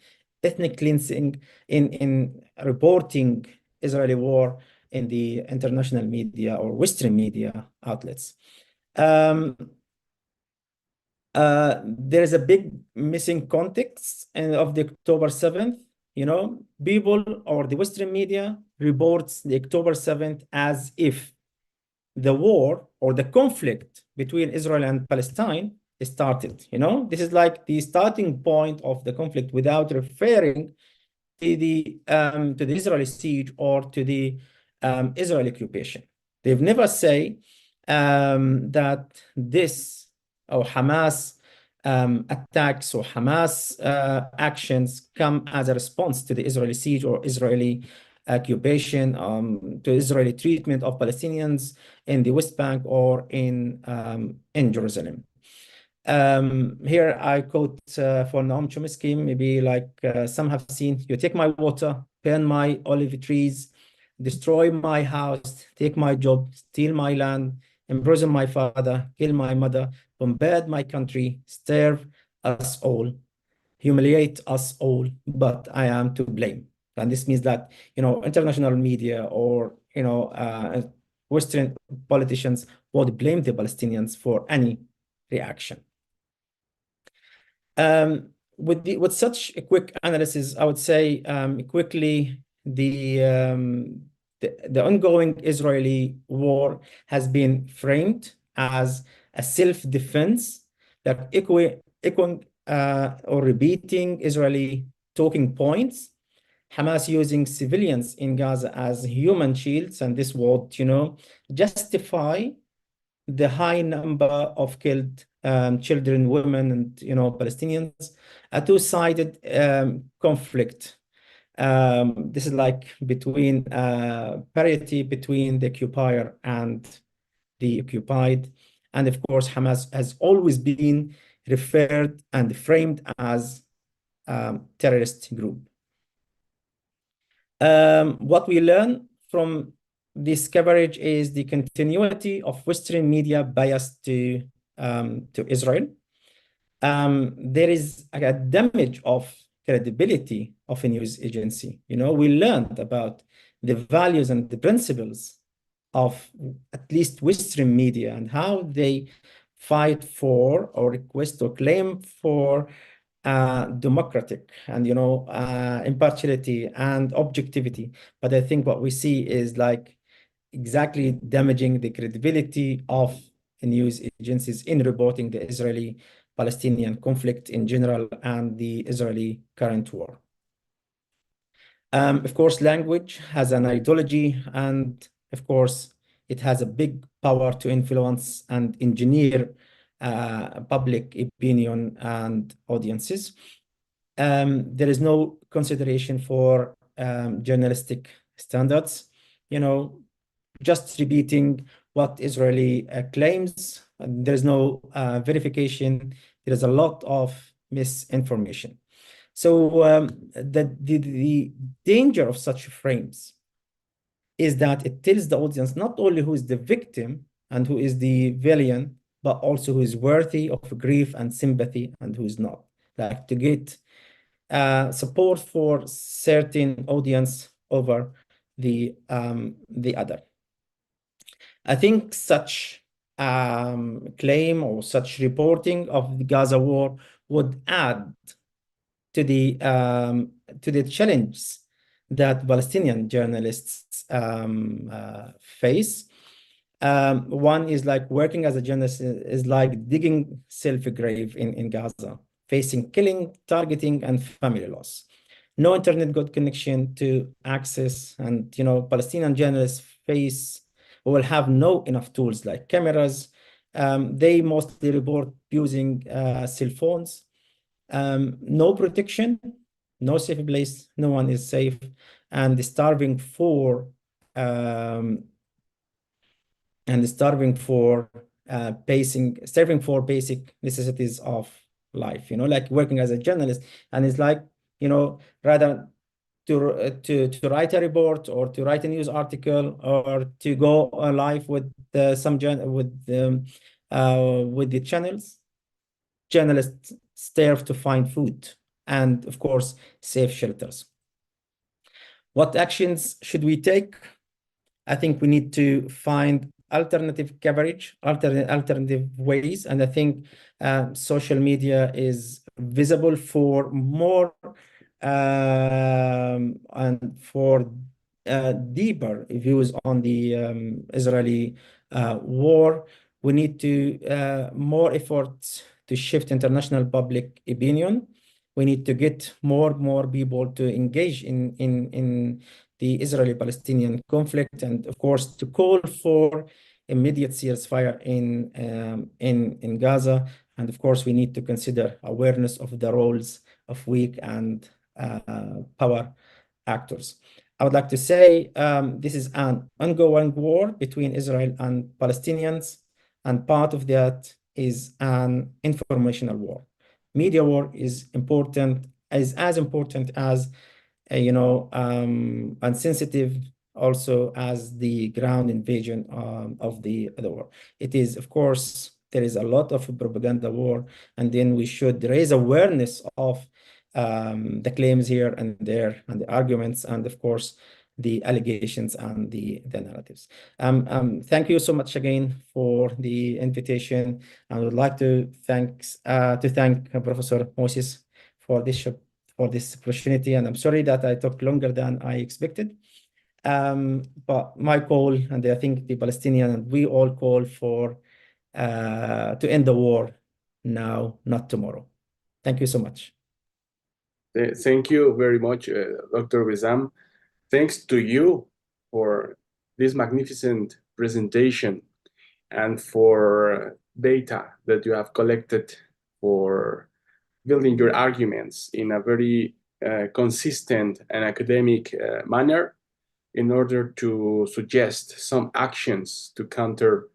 ethnic cleansing in reporting Israeli war in the international media or Western media outlets. There is a big missing context of the October 7th. people or the Western media reports the October 7th as if the war or the conflict between Israel and Palestine started. This is like the starting point of the conflict without referring to the Israeli siege or to the Israeli occupation. They've never say that this or Hamas attacks or Hamas actions come as a response to the Israeli siege or Israeli occupation, to Israeli treatment of Palestinians in the West Bank or in Jerusalem. Here I quote for Noam Chomsky, maybe like some have seen, you take my water, burn my olive trees, destroy my house, take my job, steal my land, imprison my father, kill my mother, bombard my country, starve us all, humiliate us all, but I am to blame. And this means that, international media or, Western politicians would blame the Palestinians for any reaction. With such a quick analysis, I would say quickly the ongoing Israeli war has been framed as a self-defense, like echoing or repeating Israeli talking points, Hamas using civilians in Gaza as human shields, and this would, justify the high number of killed children, women, and Palestinians, a two-sided conflict. This is like between parity between the occupier and the occupied, and of course, Hamas has always been referred and framed as terrorist group. What we learn from this coverage is the continuity of Western media bias to Israel. There is a damage of credibility of a news agency. We learned about the values and the principles of at least Western media and how they fight for or request or claim for democratic and impartiality and objectivity. But I think what we see is like exactly damaging the credibility of news agencies in reporting the Israeli-Palestinian conflict in general and the Israeli current war. Of course, language has an ideology, and of course, it has a big power to influence and engineer public opinion and audiences. There is no consideration for journalistic standards, just repeating what Israeli claims. There is no verification. There is a lot of misinformation. So the danger of such frames is that it tells the audience not only who is the victim and who is the villain, but also who is worthy of grief and sympathy and who is not. Like to get support for certain audience over the other. I think such claim or such reporting of the Gaza war would add to the challenge that Palestinian journalists face. One is like working as a journalist is like digging self-grave in Gaza, facing killing, targeting, and family loss. No internet good connection to access, and Palestinian journalists will have no enough tools like cameras. They mostly report using cell phones. No protection, no safe place, no one is safe, and serving for basic necessities of life. Like working as a journalist, and it's like rather to write a report or to write a news article or to go live with the channels, journalists starve to find food and, of course, safe shelters. What actions should we take? I think we need to find alternative coverage, alternative ways, and I think social media is visible for more and for deeper views on the Israeli war, we need to more efforts to shift international public opinion. We need to get more people to engage in the Israeli-Palestinian conflict, and of course to call for immediate ceasefire in Gaza. And of course, we need to consider awareness of the roles of weak and power actors. I would like to say this is an ongoing war between Israel and Palestinians, and part of that is an informational war. Media war is important, is as important as and sensitive also as the ground invasion of the war. It is, of course, there is a lot of propaganda war, and then we should raise awareness of the claims here and there, and the arguments, and of course, the allegations and the narratives. Thank you so much again for the invitation. I would like to thank Professor Moses for this opportunity, and I'm sorry that I took longer than I expected. But my call, and I think the Palestinian, and we all call for to end the war now, not tomorrow. Thank you so much. Thank you very much, Dr. Wissam. Thanks to you for this magnificent presentation and for data that you have collected for building your arguments in a very consistent and academic manner in order to suggest some actions to counter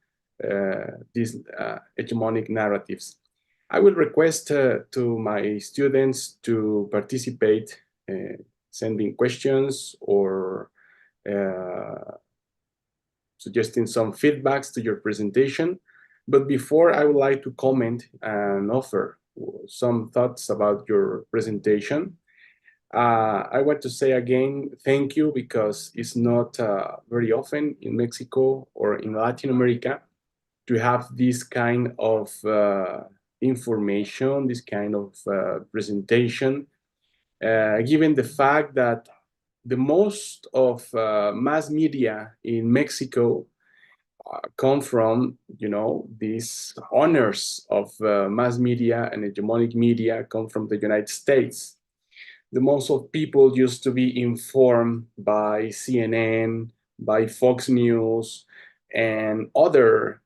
these hegemonic narratives. I will request to my students to participate, sending questions or suggesting some feedbacks to your presentation. But before, I would like to comment and offer some thoughts about your presentation. I want to say again, thank you, because it's not very often in Mexico or in Latin America to have this kind of information, this kind of presentation, given the fact that the most of mass media in Mexico come from, these owners of mass media and hegemonic media come from the United States. The most of people used to be informed by CNN, by Fox News, and other,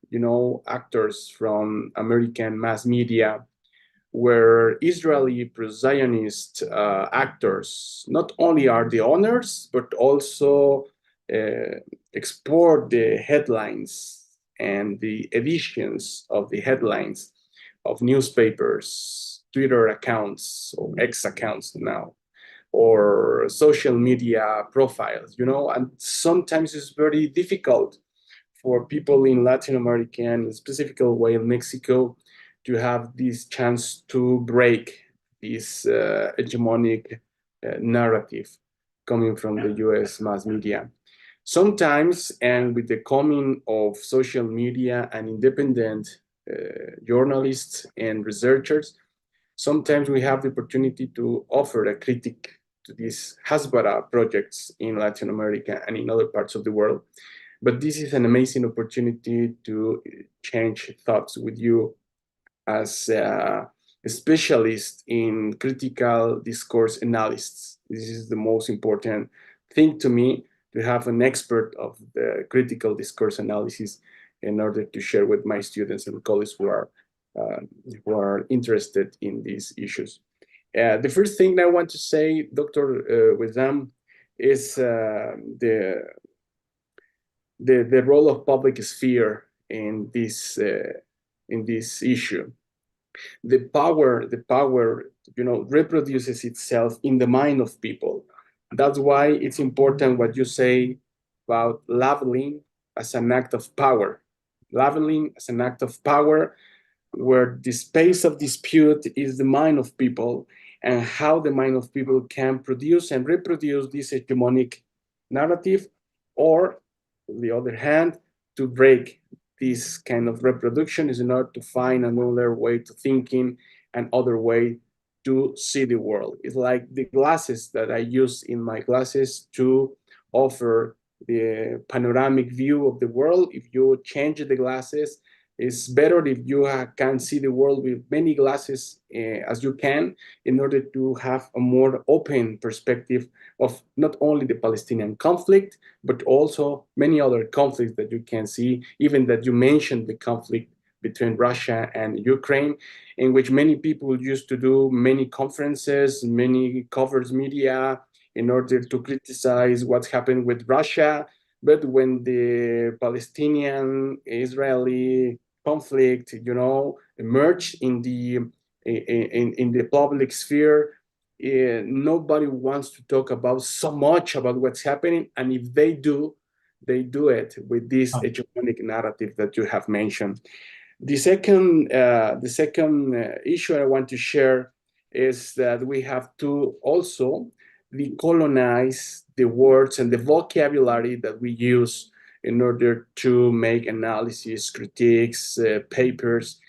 actors from American mass media, where Israeli pro-Zionist actors not only are the owners, but also export the headlines and the editions of the headlines of newspapers, Twitter accounts, or X accounts now, or social media profiles, and sometimes it's very difficult for people in Latin America, and in a specific way in Mexico, to have this chance to break this hegemonic narrative coming from the US mass media. Sometimes, and with the coming of social media and independent journalists and researchers, sometimes we have the opportunity to offer a critique to these Hasbara projects in Latin America and in other parts of the world. But this is an amazing opportunity to change thoughts with you as a specialist in critical discourse analysis. This is the most important thing to me, to have an expert of the critical discourse analysis in order to share with my students and colleagues who are interested in these issues. The first thing I want to say, Dr. Wissam, is the role of public sphere in this issue. The power, reproduces itself in the mind of people. That's why it's important what you say about labeling as an act of power. Labeling as an act of power, where the space of dispute is the mind of people, and how the mind of people can produce and reproduce this hegemonic narrative, or on the other hand, to break this kind of reproduction is in order to find another way to thinking and other way to see the world. It's like the glasses that I use in my classes to offer the panoramic view of the world. If you change the glasses, it's better if you can see the world with many glasses as you can, in order to have a more open perspective of not only the Palestinian conflict, but also many other conflicts that you can see, even that you mentioned the conflict between Russia and Ukraine, in which many people used to do many conferences, many covers media in order to criticize what's happened with Russia. But when the Palestinian-Israeli conflict, emerged in the public sphere, nobody wants to talk about so much about what's happening, and if they do it with this hegemonic narrative that you have mentioned. The second issue I want to share is that we have to also decolonize the words and the vocabulary that we use in order to make analysis, critiques, papers,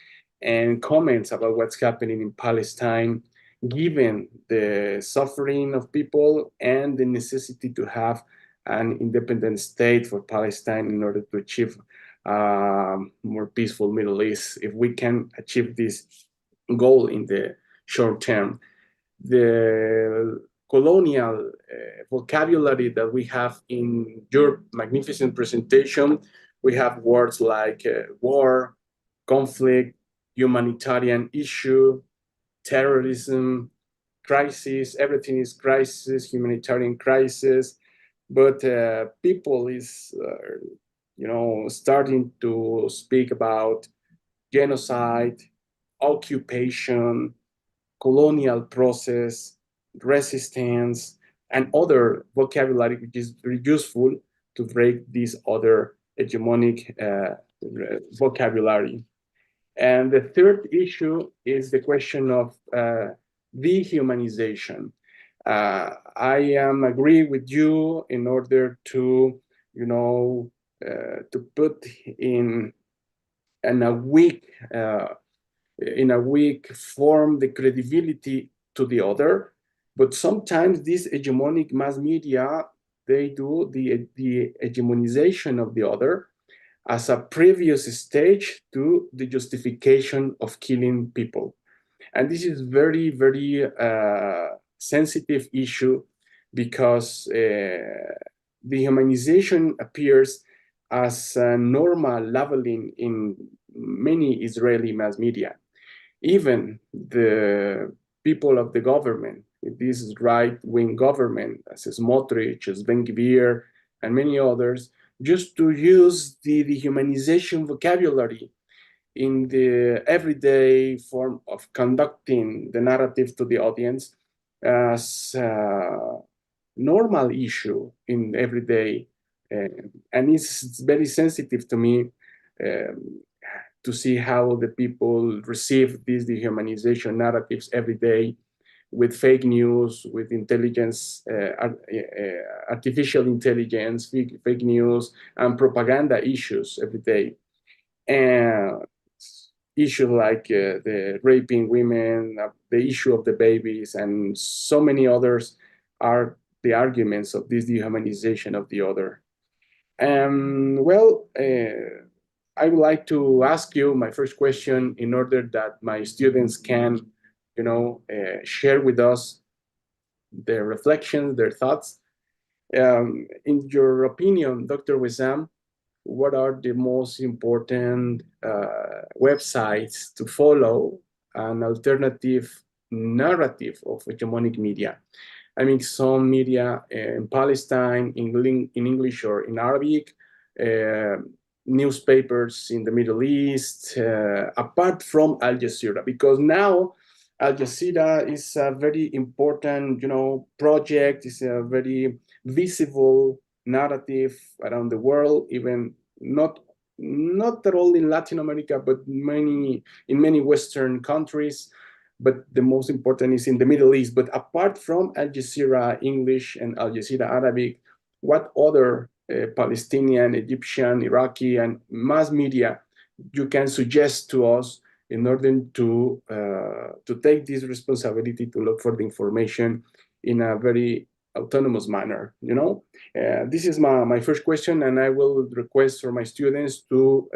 and comments about what's happening in Palestine, given the suffering of people and the necessity to have an independent state for Palestine in order to achieve more peaceful Middle East. If we can achieve this goal in the short term, the colonial vocabulary that we have in your magnificent presentation, we have words like war, conflict, humanitarian issue, terrorism, crisis. Everything is crisis, humanitarian crisis. But people is, starting to speak about genocide, occupation, colonial process, resistance, and other vocabulary, which is very useful to break this other hegemonic vocabulary. And the third issue is the question of dehumanization. I am agree with you in order to, to put in a weak form the credibility to the other. But sometimes these hegemonic mass media, they do the hegemonization of the other as a previous stage to the justification of killing people. And this is very, very sensitive issue, because dehumanization appears as a normal labeling in many Israeli mass media. Even the people of the government, this right-wing government, as Smotrich, as Ben-Gvir, and many others, just to use the dehumanization vocabulary in the everyday form of conducting the narrative to the audience as a normal issue in everyday. And it's very sensitive to me to see how the people receive these dehumanization narratives every day, with fake news, with intelligence, artificial intelligence, fake news, and propaganda issues every day. And issues like the raping women, the issue of the babies, and so many others are the arguments of this dehumanization of the other. Well, I would like to ask you my first question in order that my students can, share with us their reflections, their thoughts. In your opinion, Dr. Wissam, what are the most important websites to follow an alternative narrative of hegemonic media? I mean, some media in Palestine, in English or in Arabic, newspapers in the Middle East, apart from Al Jazeera, because now Al Jazeera is a very important, project. It's a very visible narrative around the world, even not at all in Latin America, but in many Western countries. But the most important is in the Middle East. But apart from Al Jazeera English and Al Jazeera Arabic, what other Palestinian, Egyptian, Iraqi, and mass media you can suggest to us in order to take this responsibility to look for the information in a very autonomous manner. This is my first question, and I will request for my students to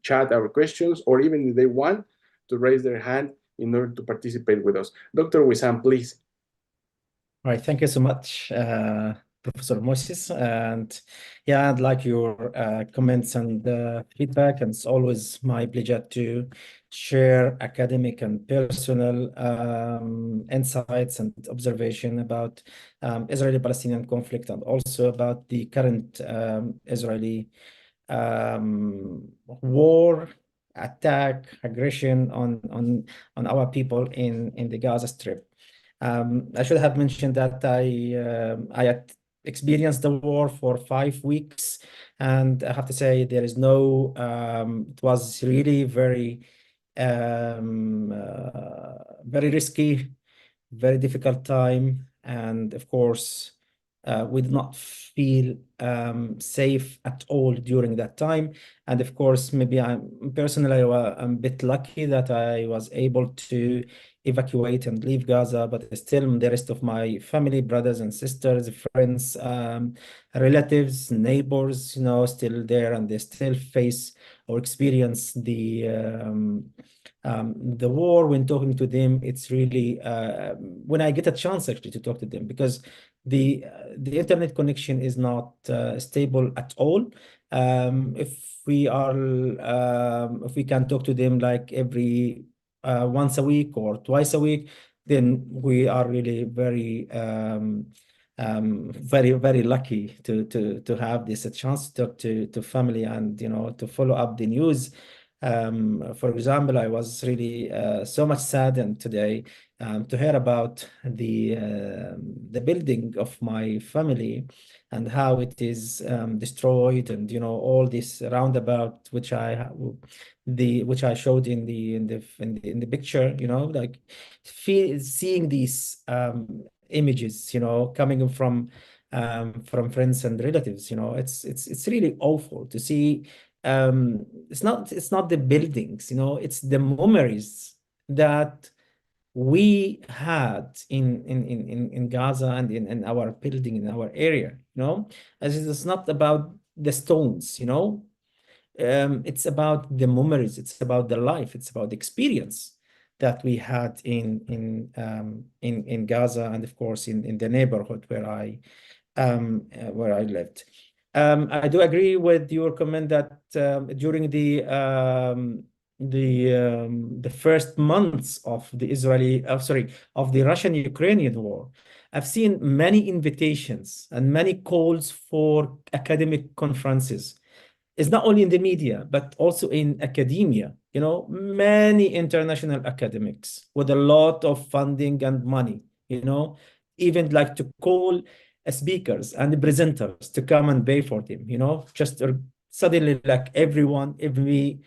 chat our questions, or even if they want to raise their hand in order to participate with us. Dr. Wissam, please. All right, thank you so much, Professor Moses. And yeah, I'd like your comments and feedback. And it's always my pleasure to share academic and personal insights and observation about Israeli-Palestinian conflict, and also about the current Israeli war, attack, aggression on our people in the Gaza Strip. I should have mentioned that I had experienced the war for 5 weeks, and I have to say there is no. It was really very very risky, very difficult time, and of course, we did not feel safe at all during that time. And of course, maybe I'm personally I'm a bit lucky that I was able to evacuate and leave Gaza, but still the rest of my family, brothers and sisters, friends, relatives, neighbors, still there, and they still face or experience the war. When talking to them, it's really when I get a chance actually to talk to them, because the internet connection is not stable at all. If we can talk to them like every once a week or twice a week, then we are really very very lucky to have this a chance to talk to family, and to follow up the news. For example, I was really so much saddened today to hear about the building of my family and how it is destroyed, and all this roundabout which I showed in the picture. Like seeing these images, coming from friends and relatives. It's really awful to see. It's not the buildings, it's the memories that we had in Gaza and in our building, in our area, as it's not about the stones, it's about the memories, it's about the life, it's about the experience that we had in Gaza, and of course in the neighborhood where I lived. I do agree with your comment that during the first months of the Russian-Ukrainian war, I've seen many invitations and many calls for academic conferences. It's not only in the media, but also in academia. Many international academics with a lot of funding and money, even like to call speakers and presenters to come and pay for them, just suddenly like every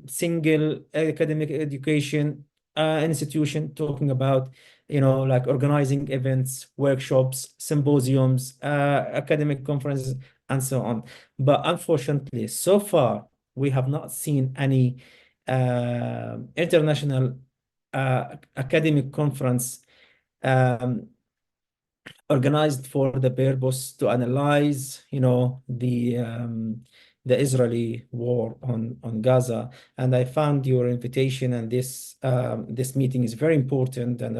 single academic education institution talking about, like organizing events, workshops, symposiums, academic conferences, and so on. But unfortunately, so far, we have not seen any international academic conference organized for the purpose to analyze, the Israeli war on Gaza. And I found your invitation, and this meeting is very important. And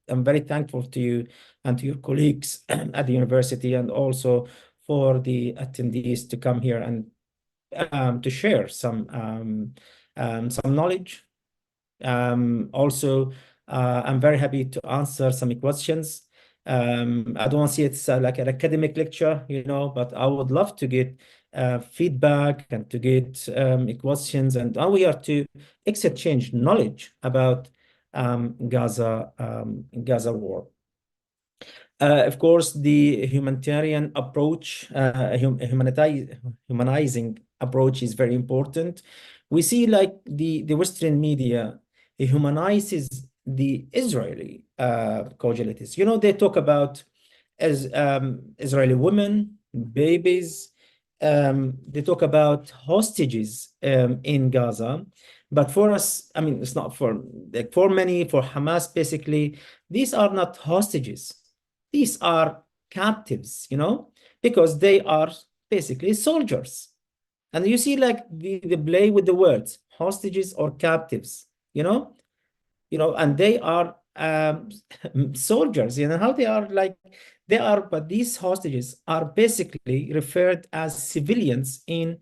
I'm very thankful to you and to your colleagues at the university, and also for the attendees to come here and to share some knowledge. Also, I'm very happy to answer some questions. I don't see it's like an academic lecture, but I would love to get feedback and to get questions, and we are to exchange knowledge about Gaza war. Of course, the humanitarian approach, humanizing approach is very important. We see like the Western media humanizes the Israeli casualties. They talk about as Israeli women, babies. They talk about hostages in Gaza, But for us, I mean, it's not for like for many, for Hamas, basically, these are not hostages. These are captives, you know, because they are basically soldiers. And you see like the play with the words, hostages or captives, and they are soldiers, how they are like they are, but these hostages are basically referred as civilians in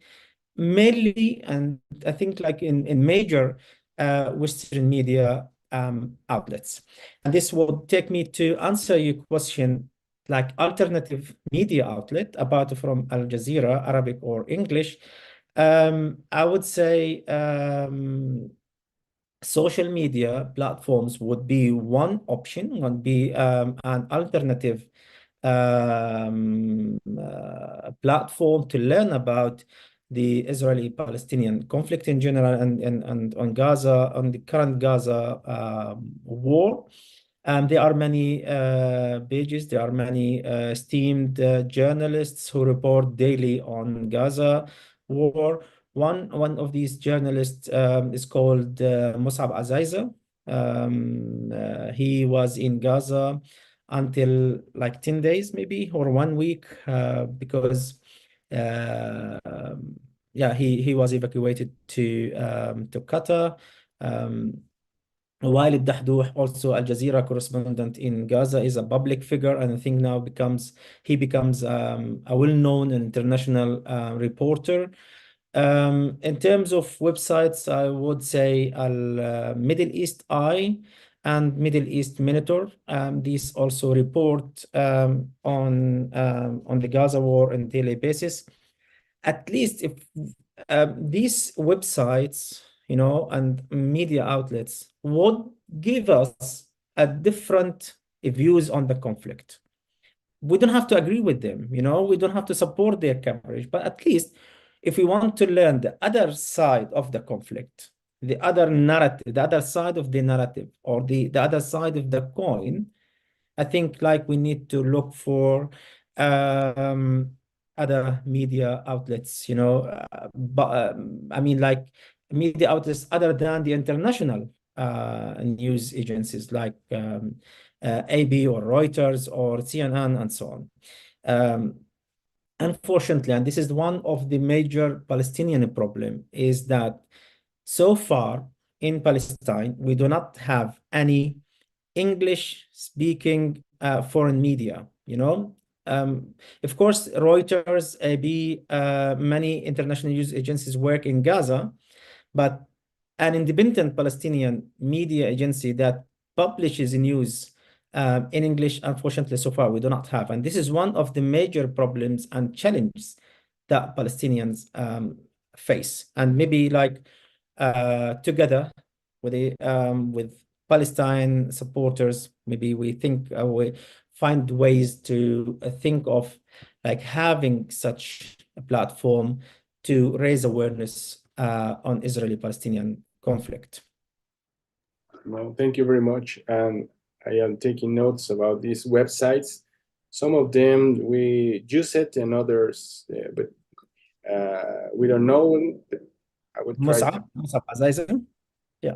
mainly, and I think like in major Western media outlets. And this will take me to answer your question, like alternative media outlet, apart from Al Jazeera, Arabic or English. I would say social media platforms would be one option, would be an alternative platform to learn about the Israeli-Palestinian conflict in general, and on Gaza, on the current Gaza war. There are many pages, there are many esteemed journalists who report daily on Gaza war. One of these journalists is called Musab Azaiza. He was in Gaza until like 10 days, maybe, or 1 week, because yeah, he was evacuated to Qatar. Walid Dahdouh, also Al Jazeera correspondent in Gaza, is a public figure, and I think now he becomes a well-known international reporter. In terms of websites, I would say Al Middle East Eye and Middle East Monitor. These also report on the Gaza war on a daily basis. At least if these websites, and media outlets would give us a different views on the conflict. We don't have to agree with them, we don't have to support their coverage, but at least if we want to learn the other side of the conflict, the other narrative, the other side of the narrative, or the other side of the coin, I think like we need to look for other media outlets, but I mean like media outlets other than the international news agencies like AB or Reuters or CNN and so on. Unfortunately, and this is one of the major Palestinian problem, is that so far in Palestine, we do not have any English speaking foreign media, of course, Reuters, AB, many international news agencies work in Gaza, but an independent Palestinian media agency that publishes news in English, unfortunately, so far we do not have. And this is one of the major problems and challenges that Palestinians face. And maybe like together with Palestine supporters, maybe we find ways to think of like having such a platform to raise awareness on Israeli-Palestinian conflict. Well, thank you very much. And I am taking notes about these websites. Some of them we use it, and others, but we don't know. I would try. Musab Azaiza. Yeah.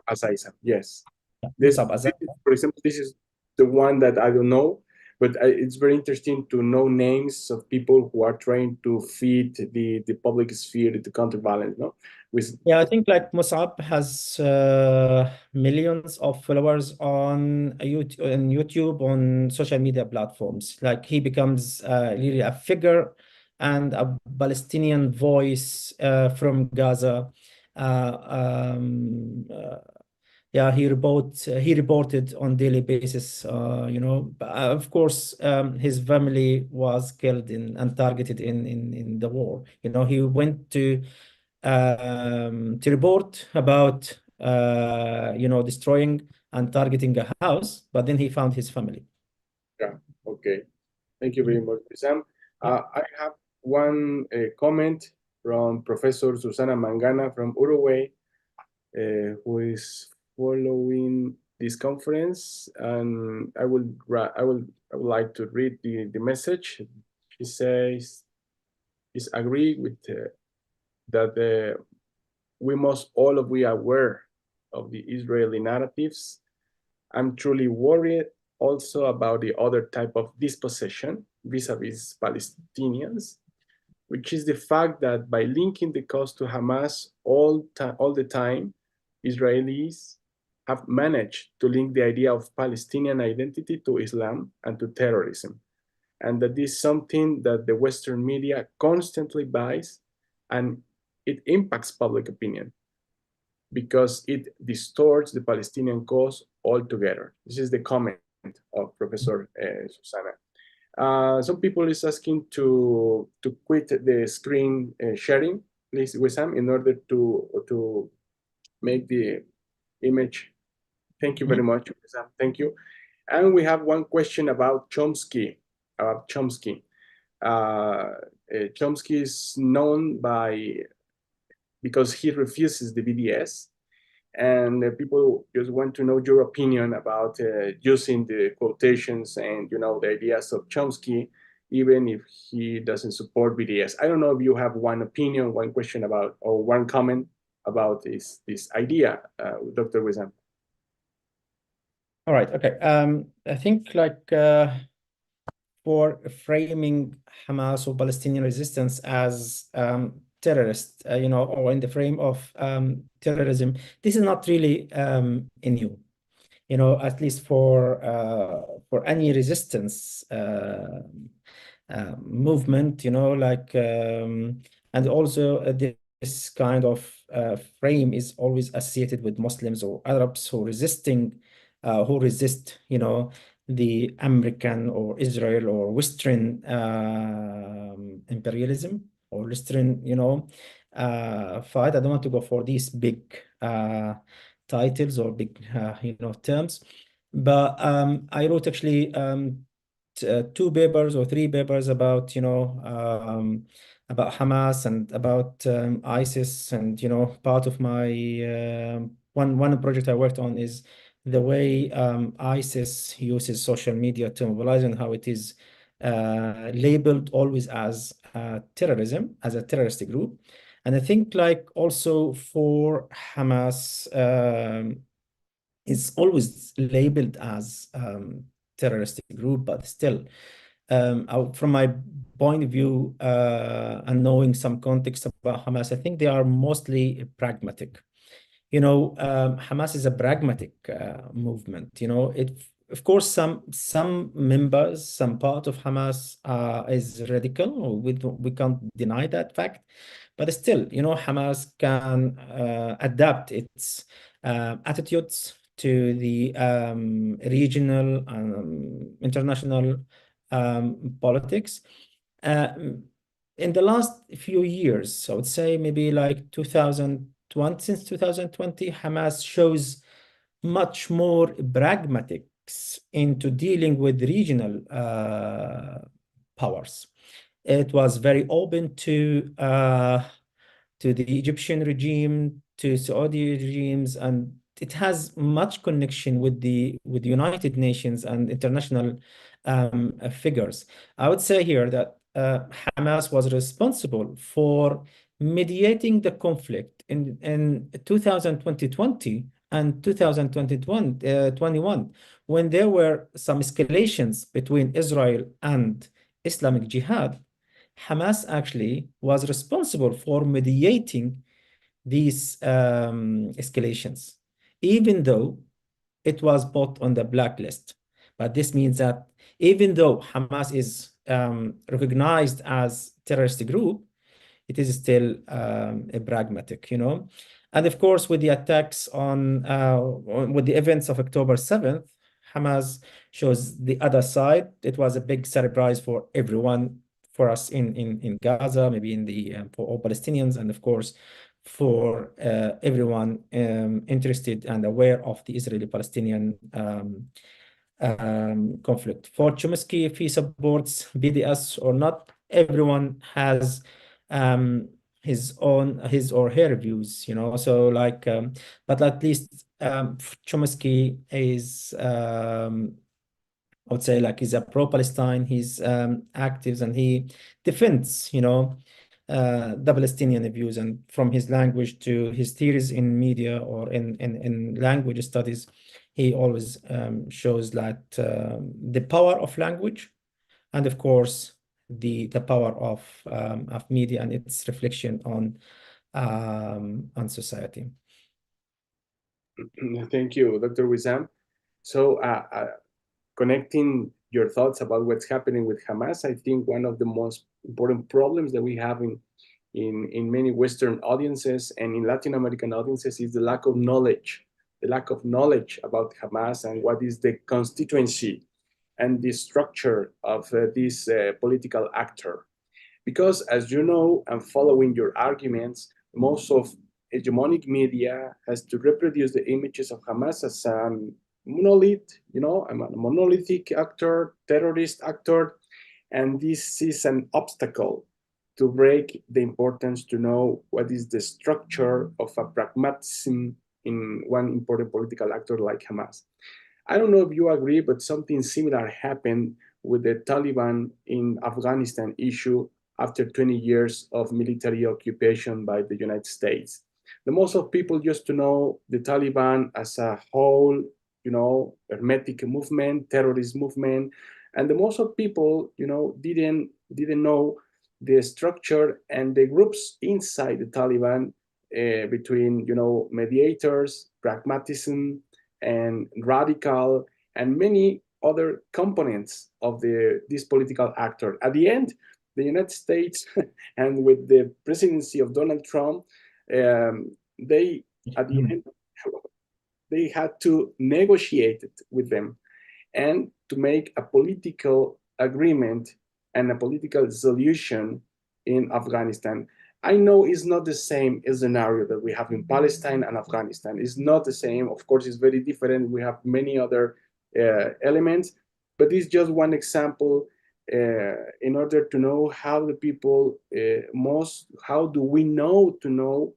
Azaiza, yes. Musab Azaiza. For example, this is the one that I don't know, but it's very interesting to know names of people who are trying to feed the public sphere, the counterbalance, no? Yeah, I think like Musab has millions of followers on YouTube, on social media platforms. Like he becomes really a figure and a Palestinian voice from Gaza. Yeah, he reported on daily basis. Of course, his family was killed and targeted in the war. He went to report about destroying and targeting a house, but then he found his family. Yeah. Okay. Thank you very much, Sam. I have one comment from Professor Susana Mangana from Uruguay, who is following this conference, and I would like to read the message. She says, "Is agree with that we must all be aware of the Israeli narratives. I'm truly worried also about the other type of dispossession vis-a-vis Palestinians, which is the fact that by linking the cause to Hamas all the time, Israelis have managed to link the idea of Palestinian identity to Islam and to terrorism. And that is something that the Western media constantly buys, and it impacts public opinion because it distorts the Palestinian cause altogether. This is the comment of Professor Susana. Some people is asking to quit the screen sharing, please, Wissam, in order to make the image. Thank you very much, Wissam. Thank you. And we have one question about Chomsky. Chomsky is known because he refuses the BDS, and people just want to know your opinion about using the quotations and the ideas of Chomsky, even if he doesn't support BDS. I don't know if you have one opinion, one question about, or one comment about this idea, Dr. Wissam. All right. Okay. I think like for framing Hamas or Palestinian resistance as terrorist, or in the frame of terrorism, this is not really new. At least for any resistance movement, and also this kind of frame is always associated with Muslims or Arabs who resist, the American or Israel or Western imperialism or Western, fight. I don't want to go for these big titles or big, terms, but I wrote actually two papers or three papers about, about Hamas and about ISIS, and part of my one project I worked on is the way ISIS uses social media to mobilize, and how it is labeled always as terrorism, as a terrorist group. And I think like also for Hamas, it's always labeled as terrorist group, but still, from my point of view, and knowing some context about Hamas, I think they are mostly pragmatic. Hamas is a pragmatic movement. Of course, some members, some part of Hamas is radical. We can't deny that fact, but still, Hamas can adapt its attitudes to the regional and international politics. In the last few years, I would say maybe like 2020, since 2020, Hamas shows much more pragmatics into dealing with regional powers. It was very open to the Egyptian regime, to Saudi regimes, and it has much connection with the United Nations and international figures. I would say here that Hamas was responsible for mediating the conflict in 2020 and 2021, when there were some escalations between Israel and Islamic Jihad. Hamas actually was responsible for mediating these escalations, even though it was put on the blacklist. But this means that even though Hamas is recognized as terrorist group, it is still a pragmatic, And of course, with the attacks with the events of October 7th, Hamas shows the other side. It was a big surprise for everyone, for us in Gaza, maybe for all Palestinians, and of course for everyone interested and aware of the Israeli-Palestinian conflict. For Chomsky, if he supports BDS or not, everyone has his or her views, So like, but at least Chomsky is, I would say, like, he's a pro-Palestine. He's active and he defends, the Palestinian views, and from his language to his theories in media or in language studies, he always shows that the power of language, and of course the power of media and its reflection on society. Thank you, Dr. Wissam. So connecting your thoughts about what's happening with Hamas, I think one of the most important problems that we have in many Western audiences and in Latin American audiences is the lack of knowledge about Hamas and what is the constituency and the structure of this political actor. Because as you know, and following your arguments, most of hegemonic media has to reproduce the images of Hamas as a monolith, a monolithic actor, terrorist actor, and this is an obstacle to break the importance to know what is the structure of a pragmatism in one important political actor like Hamas. I don't know if you agree, but something similar happened with the Taliban in Afghanistan issue after 20 years of military occupation by the United States. The most of people used to know the Taliban as a whole, hermetic movement, terrorist movement, and the most of people, didn't know the structure and the groups inside the Taliban between, mediators, pragmatism, and radical, and many other components of this political actor. At the end, the United States and with the presidency of Donald Trump, they had to negotiate it with them and to make a political agreement and a political solution in Afghanistan. I know it's not the same scenario that we have in Palestine and Afghanistan. It's not the same. Of course, it's very different. We have many other elements, but it's just one example in order to know how the people how do we know to know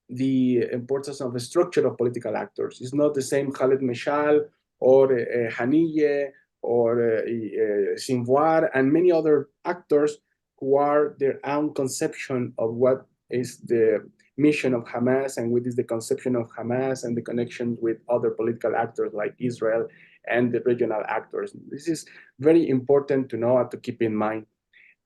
the importance of the structure of political actors. It's not the same Khaled Meshal or Haniyeh or Sinwar and many other actors who are their own conception of what is the mission of Hamas and what is the conception of Hamas and the connection with other political actors like Israel and the regional actors. This is very important to know and to keep in mind.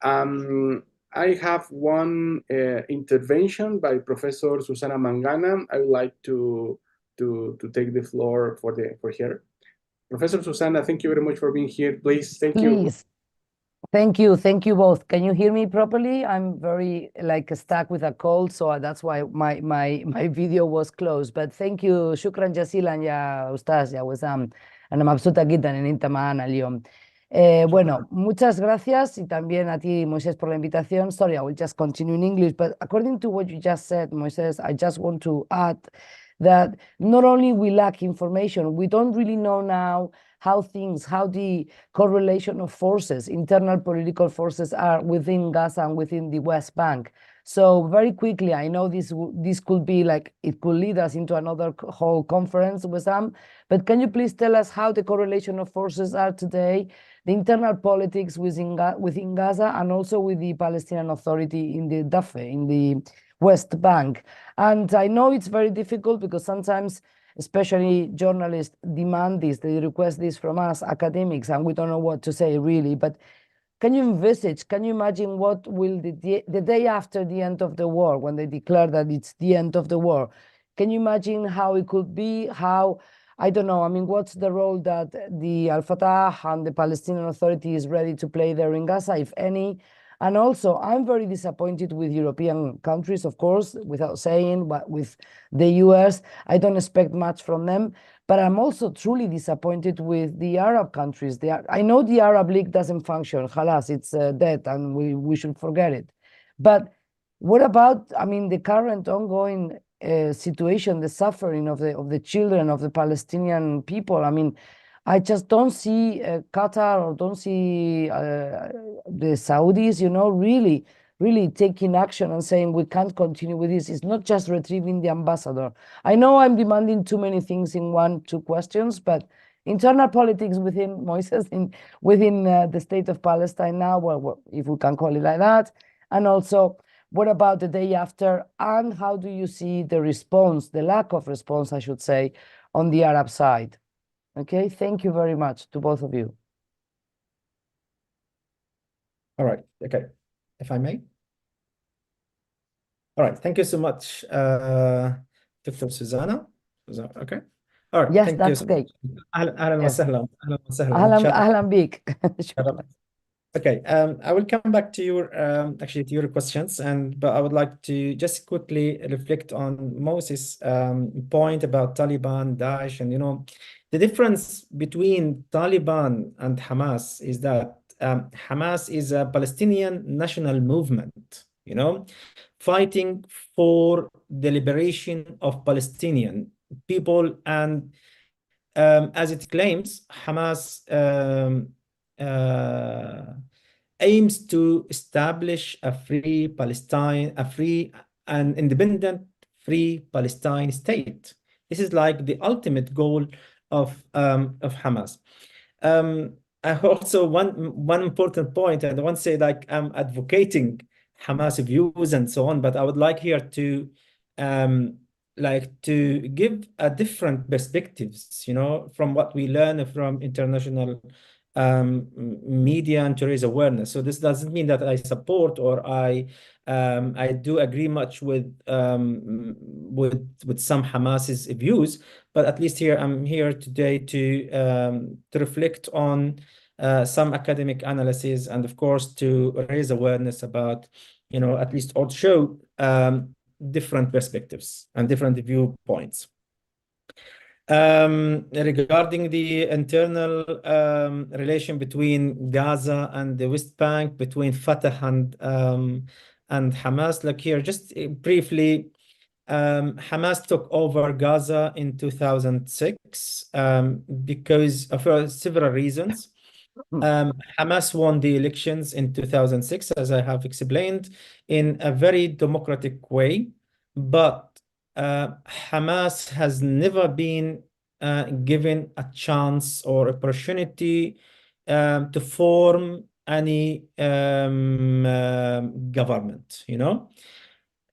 I have one intervention by Professor Susana Mangana. I would like to take the floor for here. Professor Susana, thank you very much for being here. Please, thank you. Please. Thank you both. Can you hear me properly? I'm very stuck with a cold, so that's why my video was closed. But thank you. شكرا جزيلا يا أستاذ يا وسام. أنا مبسوطة جدا إن أنت معنا اليوم. Bueno, muchas gracias y también a ti, Moisés, por la invitación. Sorry, I will just continue in English, but according to what you just said, Moisés, I just want to add that not only we lack information, we don't really know now how the correlation of forces, internal political forces are within Gaza and within the West Bank. So very quickly, I know this could be it could lead us into another whole conference with some, but can you please tell us how the correlation of forces are today, the internal politics within Gaza and also with the Palestinian Authority in the Dafeh, in the West Bank? And I know it's very difficult because sometimes, especially journalists demand this, they request this from us academics, and we don't know what to say really. But can you imagine what will the day after the end of the war, when they declare that it's the end of the war, can you imagine how it could be, how, I don't know, I mean, what's the role that the Al-Fatah and the Palestinian Authority is ready to play there in Gaza, if any? And also, I'm very disappointed with European countries, of course, without saying, but with the US, I don't expect much from them. But I'm also truly disappointed with the Arab countries. I know the Arab League doesn't function. Halas, it's dead, and we should forget it. But what about, I mean, the current ongoing situation, the suffering of the children of the Palestinian people? I mean, I just don't see Qatar or don't see the Saudis, really taking action and saying we can't continue with this. It's not just retrieving the ambassador. I know I'm demanding too many things in 1-2 questions, but internal politics within Moises, within the state of Palestine now, well, if we can call it like that, and also What about the day after? And how do you see the response, the lack of response, I should say, on the Arab side? Okay, thank you very much to both of you. All right, okay, if I may. All right, thank you so much, Dr. Susanna. Okay. All right, Yes, thank that's you. okay. أهلا Yes. وسهلا أهلا وسهلا. أهلا بك. شكرا. Okay, I will come back to your actually to your questions, but I would like to just quickly reflect on Moses' point about Taliban, Daesh, and the difference between Taliban and Hamas is that Hamas is a Palestinian national movement, fighting for the liberation of Palestinian people, and as it claims, Hamas aims to establish a free Palestine, a free and independent free Palestine state. This is like the ultimate goal of Hamas. I also one important point, and I won't say like I'm advocating Hamas views and so on, but I would like here to give a different perspectives, from what we learn from international media and to raise awareness. So this doesn't mean that I support or I do agree much with some Hamas's views, but at least here I'm here today to reflect on some academic analysis and of course to raise awareness about at least or show different perspectives and different viewpoints. Regarding the internal relation between Gaza and the West Bank, between Fatah and Hamas, like here, just briefly, Hamas took over Gaza in 2006 because of several reasons. Hamas won the elections in 2006, as I have explained, in a very democratic way, but Hamas has never been given a chance or opportunity to form any government,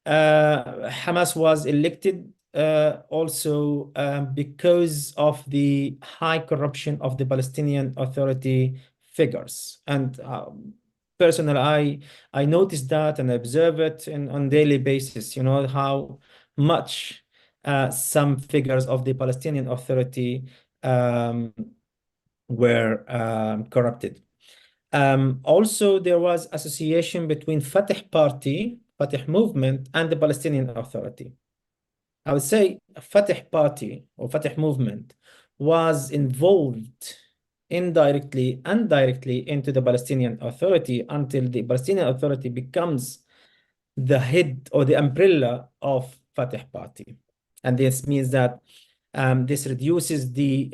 Hamas was elected also because of the high corruption of the Palestinian Authority figures. And personally, I noticed that and observe it on daily basis, how much some figures of the Palestinian Authority were corrupted. Also, there was association between Fatah Party, Fatah movement, and the Palestinian Authority. I would say Fatah Party or Fatah movement was involved indirectly and directly into the Palestinian Authority until the Palestinian Authority becomes the head or the umbrella of Fatah Party. And this means that this reduces the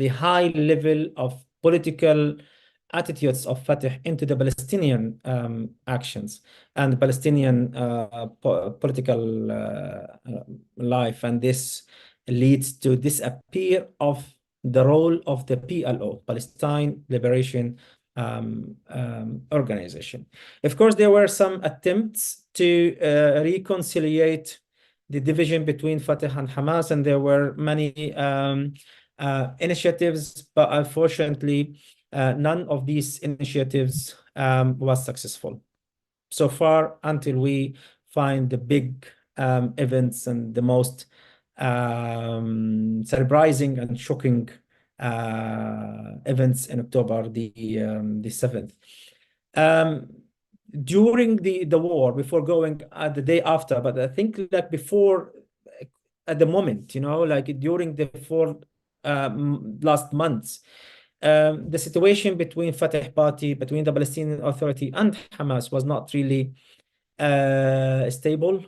high level of political attitudes of Fatah into the Palestinian actions and Palestinian political life, and this leads to disappear of the role of the PLO, Palestine Liberation Organization. Of course, there were some attempts to reconciliate the division between Fatah and Hamas, and there were many initiatives, but unfortunately, none of these initiatives was successful so far until we find the big events and the most surprising and shocking events in October the 7th. During the war, before going the day after, but I think like before, at the moment, like during the 4 last months, the situation between Fatah Party, between the Palestinian Authority and Hamas was not really stable.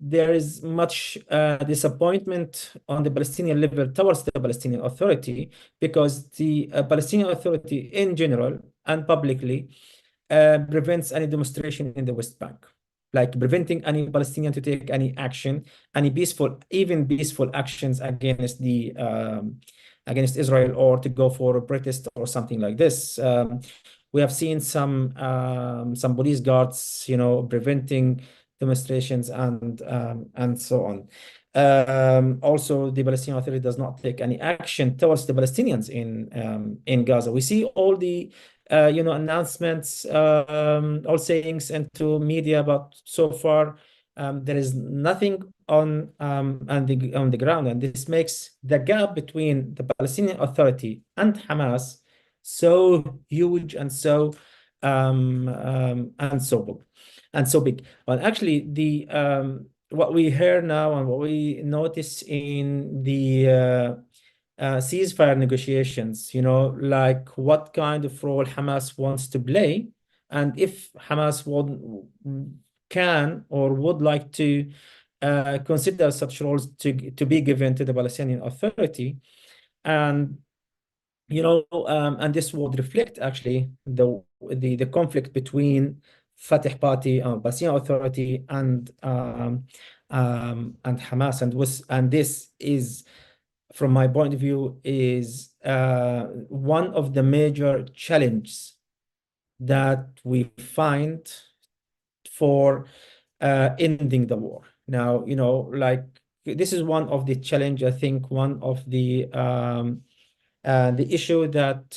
There is much disappointment on the Palestinian level towards the Palestinian Authority because the Palestinian Authority in general and publicly prevents any demonstration in the West Bank, like preventing any Palestinian to take any action, any even peaceful actions against against Israel or to go for a protest or something like this. We have seen some police guards, preventing demonstrations and so on. Also, the Palestinian Authority does not take any action towards the Palestinians in Gaza. We see all the announcements, all sayings into media, but so far there is nothing on the ground, and this makes the gap between the Palestinian Authority and Hamas so huge and so big. Well, actually, what we hear now and what we notice in the ceasefire negotiations, like what kind of role Hamas wants to play, and if Hamas can or would like to consider such roles to be given to the Palestinian Authority, and and this would reflect actually the conflict between Fatah Party, Palestinian Authority, and Hamas, and this is, from my point of view, is one of the major challenges that we find for ending the war. Now, like this is one of the challenge. I think one of the issue that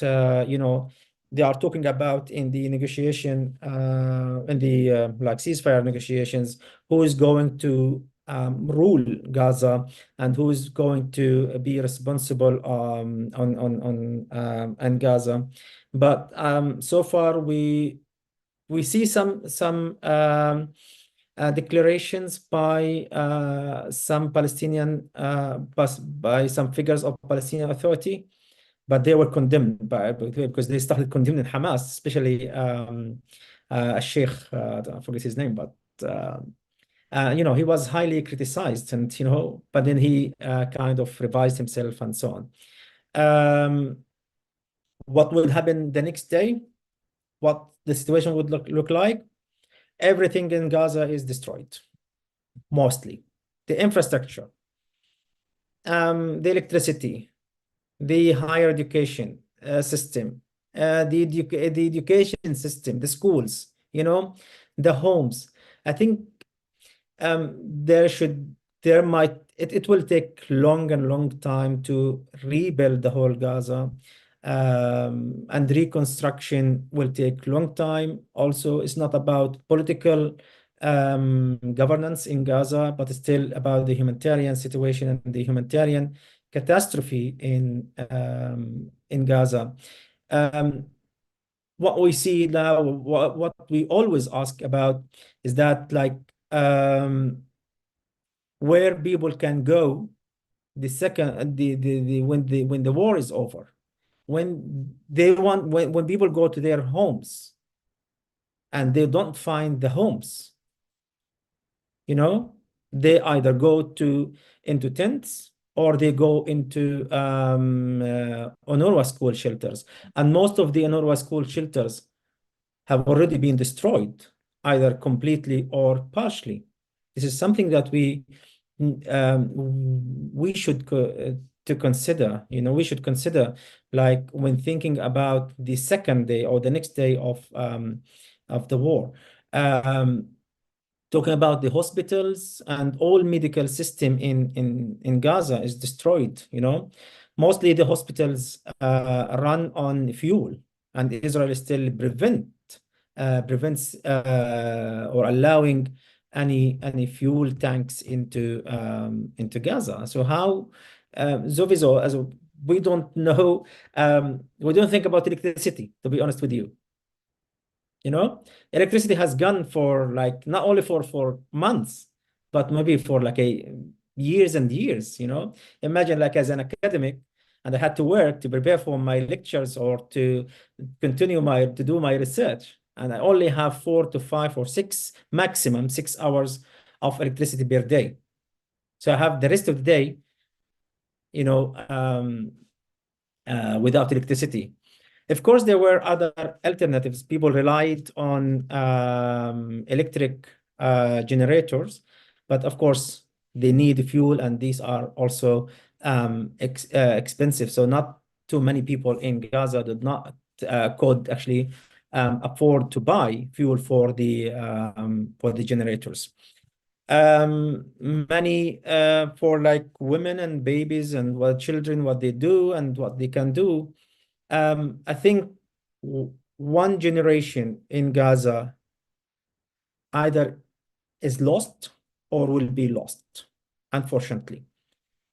they are talking about in the negotiation, in the like ceasefire negotiations, who is going to rule Gaza and who is going to be responsible on Gaza. But so far we see some declarations by some Palestinian by some figures of Palestinian Authority, but they were condemned because they started condemning Hamas, especially a sheikh, I forget his name, but he was highly criticized, and but then he kind of revised himself and so on. What would happen the next day? What the situation would look like? Everything in Gaza is destroyed, mostly the infrastructure, the electricity, the higher education system, the education system, the schools, the homes. I think it will take long time to rebuild the whole Gaza, and reconstruction will take long time. Also, it's not about political governance in Gaza, but it's still about the humanitarian situation and the humanitarian catastrophe in Gaza. What we see now, what we always ask about, is that where people can go when the war is over, when people go to their homes and they don't find the homes, they either go into tents or they go into UNRWA school shelters, and most of the UNRWA school shelters have already been destroyed, either completely or partially. This is something that we should to consider. We should consider, like when thinking about the second day or the next day of the war. Talking about the hospitals and all medical system in Gaza is destroyed. Mostly the hospitals run on fuel, and Israel still prevents or allowing any fuel tanks into Gaza. So how sowieso, as we don't know, we don't think about electricity, to be honest with you. Electricity has gone for not only for months, but maybe for years and years. Imagine as an academic, and I had to work to prepare for my lectures or to continue to do my research, and I only have 4 to 5 or 6, maximum 6 hours of electricity per day. So I have the rest of the day, without electricity. Of course, there were other alternatives. People relied on electric generators, but of course, they need fuel, and these are also expensive. So not too many people in Gaza could actually afford to buy fuel for the generators. Many for like women and babies and children, what they do and what they can do. I think one generation in Gaza either is lost or will be lost, unfortunately.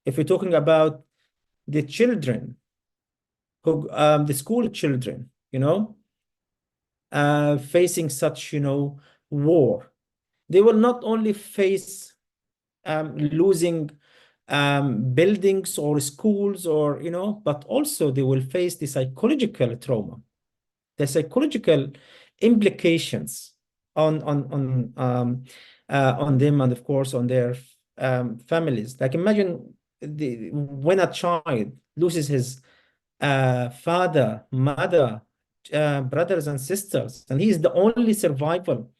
If we're talking about the children who, the school children, facing such, war, they will not only face losing buildings or schools or, but also they will face the psychological trauma, the psychological implications on them and of course on their families. Like imagine when a child loses his father, mother, brothers and sisters, and he is the only survival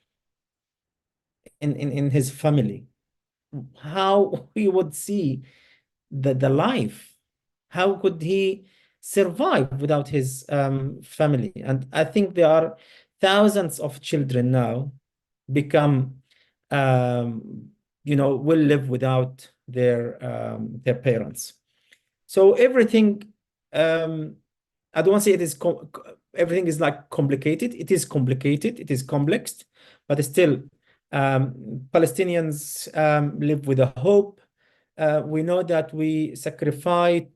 in his family. How he would see the life? How could he survive without his family? And I think there are thousands of children now become will live without their parents. So everything, I don't want to say it is everything is like complicated. It is complicated, it is complex, but still Palestinians live with a hope. We know that we sacrifice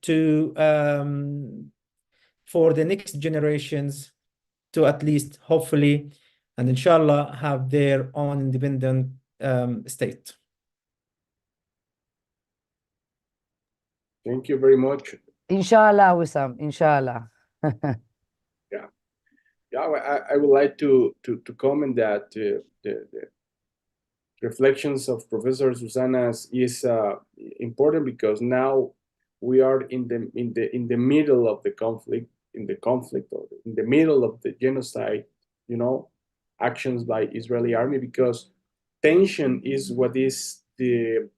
for the next generations to at least hopefully and inshallah have their own independent state. Thank you very much. Inshallah, Wissam, inshallah. I would like to comment that the reflections of Professor Susana is important because now we are in the middle of the conflict, or in the middle of the genocide, actions by Israeli army, because tension is what is the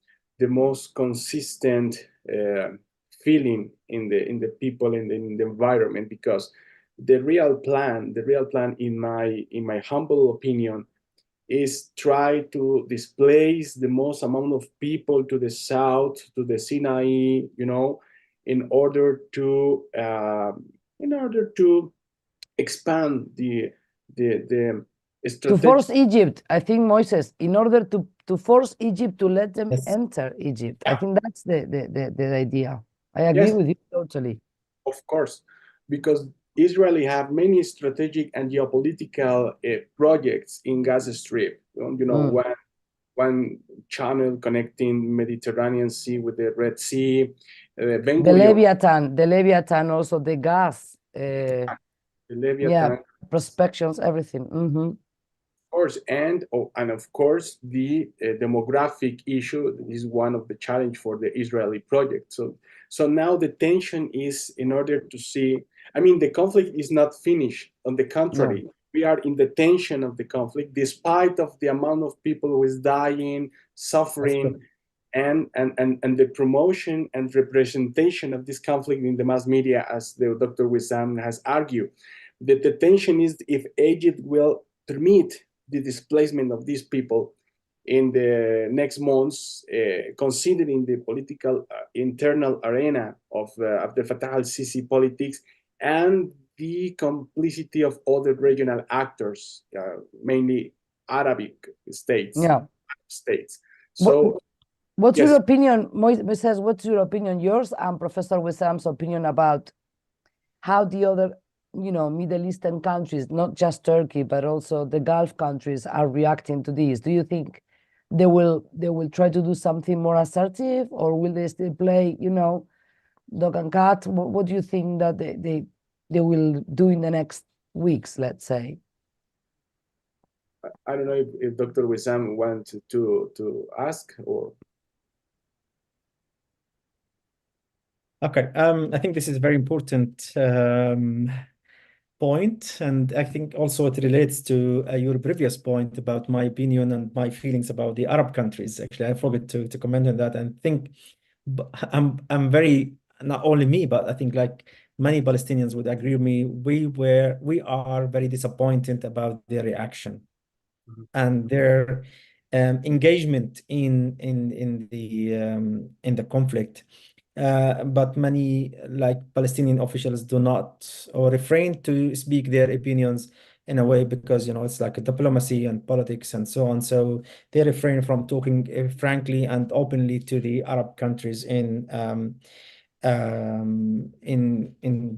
most consistent feeling in the people in the environment, because the real plan in my humble opinion is try to displace the most amount of people to the south, to the Sinai, in order to expand the to force Egypt, I think, Moises, in order to force Egypt to let them enter Egypt. I think that's the idea. I agree with you totally. Of course, because Israel have many strategic and geopolitical projects in Gaza Strip. One channel connecting Mediterranean Sea with the Red Sea. The Leviathan, also the gas. The Leviathan. Prospections, everything. Of course, and of course the demographic issue is one of the challenge for the Israeli project. So now the tension is in order to see. I mean, the conflict is not finished. On the contrary, we are in the tension of the conflict, despite of the amount of people who is dying, suffering, and the promotion and representation of this conflict in the mass media, as the Dr. Wissam has argued. The tension is if Egypt will permit the displacement of these people in the next months, considering the political internal arena of the Fattah al-Sisi politics and the complicity of other regional actors, mainly Arabic states. So, what's your opinion, Moises? What's your opinion, yours and Professor Wissam's opinion about how the other, Middle Eastern countries, not just Turkey, but also the Gulf countries, are reacting to this? Do you think they will try to do something more assertive, or will they still play, dog and cat? What do you think that they will do in the next weeks, let's say? I don't know if Dr. Wissam wants to ask or. Okay, I think this is a very important point, and I think also it relates to your previous point about my opinion and my feelings about the Arab countries. Actually, I forgot to comment on that, and think I'm very, not only me, but I think like many Palestinians would agree with me. We are very disappointed about their reaction and their engagement in the conflict. But many like Palestinian officials do not or refrain to speak their opinions in a way because it's like a diplomacy and politics and so on. So they refrain from talking frankly and openly to the Arab countries in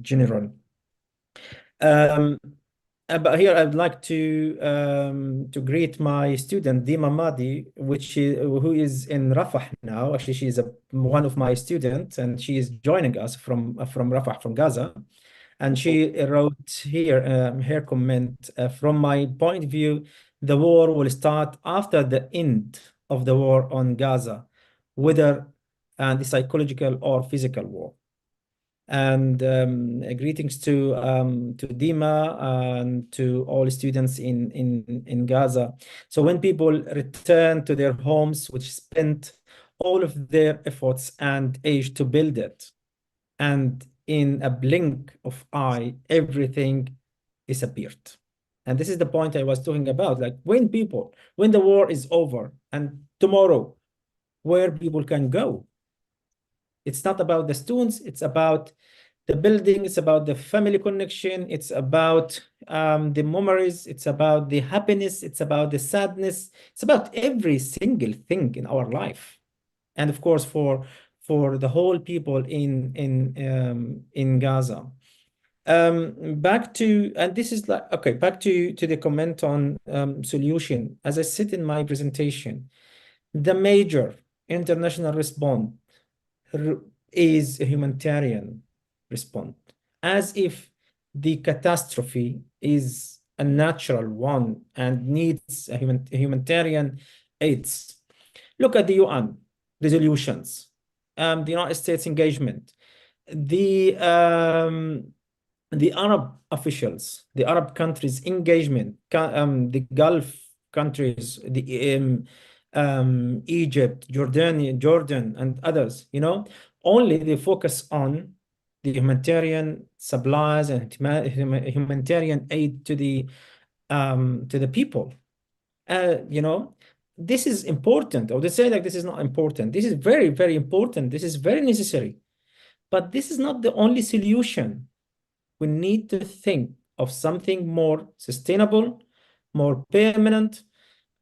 general. But here I'd like to greet my student Dima Madi, who is in Rafah now. Actually, she's one of my students, and she is joining us from Rafah, from Gaza. And she wrote here her comment: from my point of view, the war will start after the end of the war on Gaza, whether the psychological or physical war. And greetings to Dima and to all students in Gaza. So when people return to their homes, which spent all of their efforts and age to build it, and in a blink of eye, everything disappeared. And this is the point I was talking about. Like when the war is over and tomorrow, where people can go. It's not about the students, it's about the building, it's about the family connection, it's about the memories, it's about the happiness, it's about the sadness, it's about every single thing in our life. And of course, for the whole people in Gaza. Back to the comment on solution. As I said in my presentation, the major international response is a humanitarian response, as if the catastrophe is a natural one and needs a humanitarian aid. Look at the UN resolutions, the United States engagement, the Arab officials, the Arab countries' engagement, the Gulf countries, the Egypt, Jordan, and others, only they focus on the humanitarian supplies and humanitarian aid to the people. This is important. Or they say like this is not important. This is very, very important. This is very necessary. But this is not the only solution. We need to think of something more sustainable, more permanent,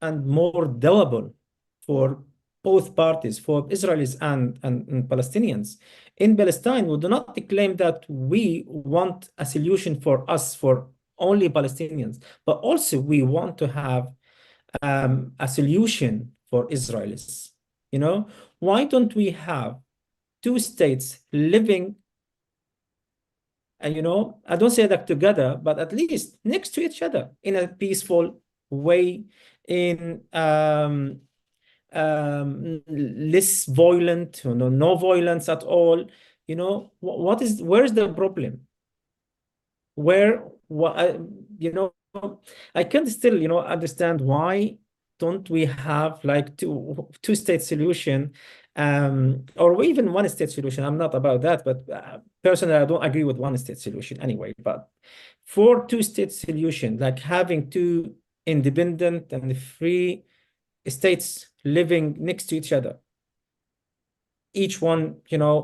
and more doable for both parties, for Israelis and Palestinians. In Palestine, we do not claim that we want a solution for us, for only Palestinians, but also we want to have a solution for Israelis. Why don't we have two states living, and I don't say that together, but at least next to each other in a peaceful way, in less violent, no violence at all. Where's the problem? I can't still, understand why don't we have like two-state solution, or even one-state solution. I'm not about that, but personally, I don't agree with one-state solution anyway. But for two-state solution, like having two independent and free states living next to each other, each one,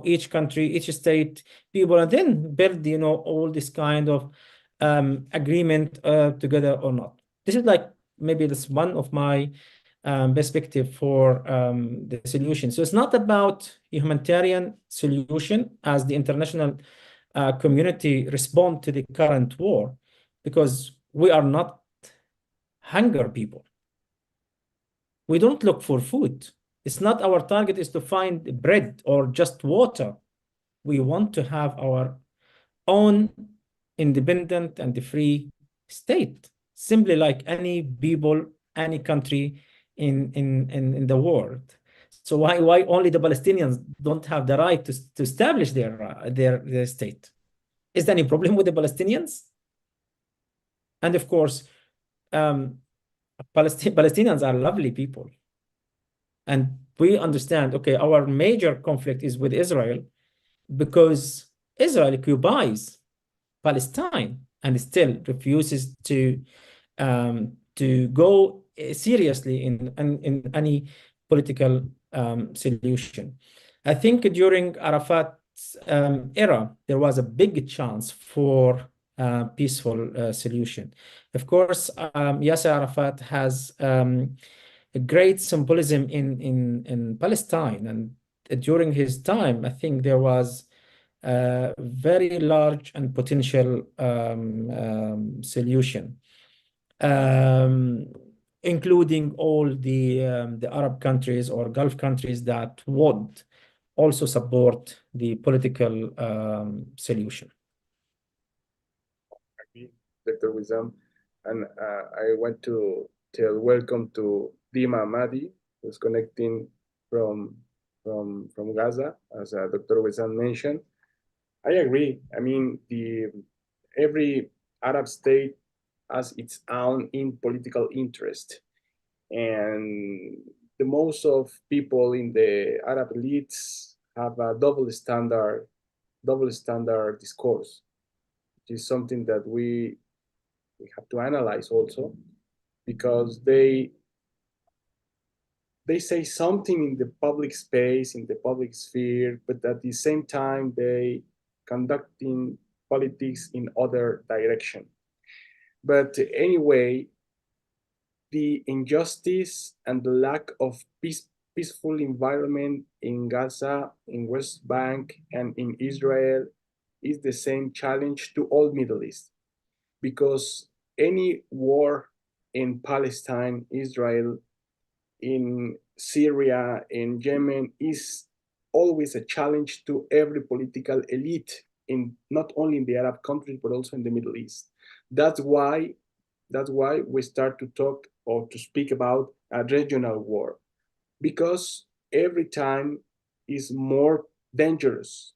each country, each state, people, and then build, all this kind of agreement together or not. This is like maybe this one of my perspective for the solution. So it's not about a humanitarian solution as the international community respond to the current war, because we are not hunger people. We don't look for food. It's not our target is to find bread or just water. We want to have our own independent and free state, simply like any people, any country in the world. So why only the Palestinians don't have the right to establish their state? Is there any problem with the Palestinians? And of course, Palestinians are lovely people. And we understand, okay, our major conflict is with Israel, because Israel occupies Palestine and still refuses to go seriously in any political solution. I think during Arafat's era, there was a big chance for a peaceful solution. Of course, Yasser Arafat has a great symbolism in Palestine, and during his time, I think there was a very large and potential solution, including all the Arab countries or Gulf countries that would also support the political solution. Dr. Wissam, and I want to tell welcome to Dima Madi, who's connecting from Gaza, as Dr. Wissam mentioned. I agree. I mean, every Arab state has its own political interest, and the most of people in the Arab elites have a double standard discourse, which is something that we have to analyze also, because they say something in the public space, in the public sphere, but at the same time they conducting politics in other direction. But anyway, the injustice and the lack of peaceful environment in Gaza, in West Bank, and in Israel is the same challenge to all Middle East, because any war in Palestine, Israel, in Syria, in Yemen is always a challenge to every political elite, in not only in the Arab countries but also in the Middle East. That's why we start to talk or to speak about a regional war, because every time is more dangerous.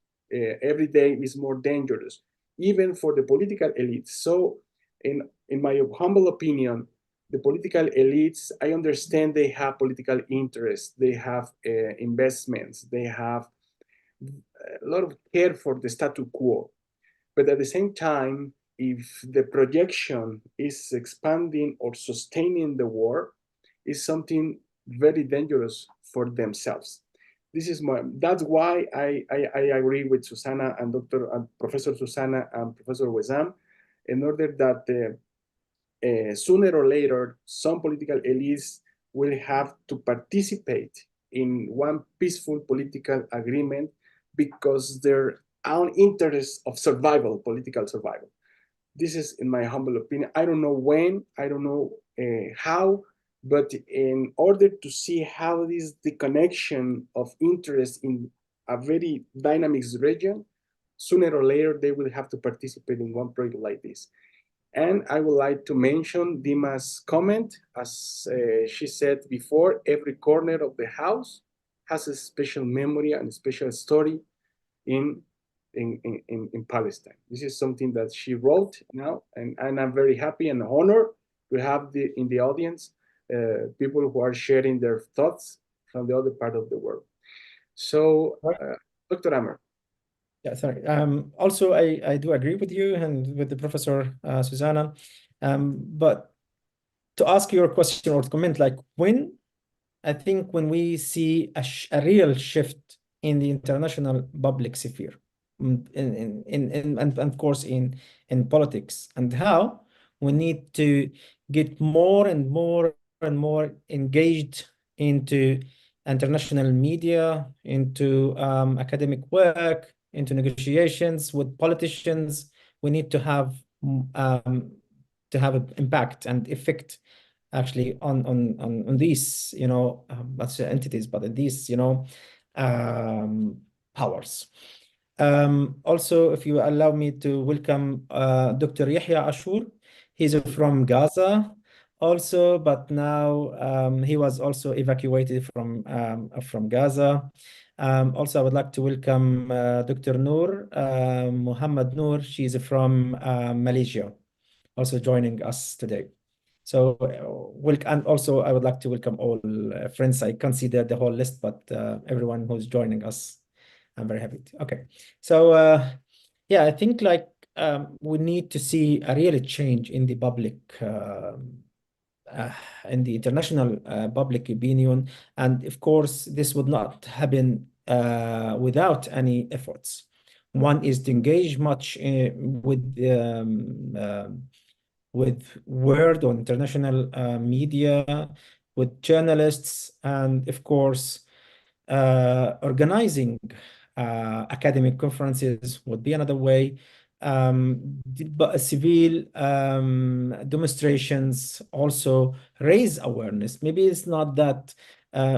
Every day is more dangerous, even for the political elites. So, in my humble opinion, the political elites, I understand they have political interests, they have investments, they have a lot of care for the status quo. But at the same time, if the projection is expanding or sustaining the war, is something very dangerous for themselves. That's why I agree with Susana and Professor Susana and Professor Wissam, in order that sooner or later, some political elites will have to participate in one peaceful political agreement, because their own interest of survival, political survival. This is, in my humble opinion. I don't know when, I don't know how, but in order to see how the connection of interest in a very dynamic region, sooner or later they will have to participate in one project like this. And I would like to mention Dima's comment. As she said before, every corner of the house has a special memory and a special story in Palestine. This is something that she wrote now, and I'm very happy and honored to have in the audience people who are sharing their thoughts from the other part of the world. So, Dr. Amer. Yeah, sorry. Also, I do agree with you and with the Professor Susanna. But to ask your question or to comment, like I think when we see a real shift in the international public sphere, and of course in politics, and how we need to get more and more and more engaged into international media, into academic work, into negotiations with politicians. We need to have an impact and effect actually on these, not entities, but these, powers. Also, if you allow me to welcome Dr. Yahya Ashur. He's from Gaza also, but now he was also evacuated from Gaza. Also, I would like to welcome Dr. Noor, Muhammad Noor. She's from Malaysia, also joining us today. So, and also I would like to welcome all friends. I consider the whole list, but everyone who's joining us, I'm very happy to. Okay, so Yeah, I think like we need to see a real change in the public, in the international public opinion, and of course, this would not happen without any efforts. One is to engage much with word on international media, with journalists, and of course, organizing academic conferences would be another way. Civil demonstrations also raise awareness. Maybe it's not that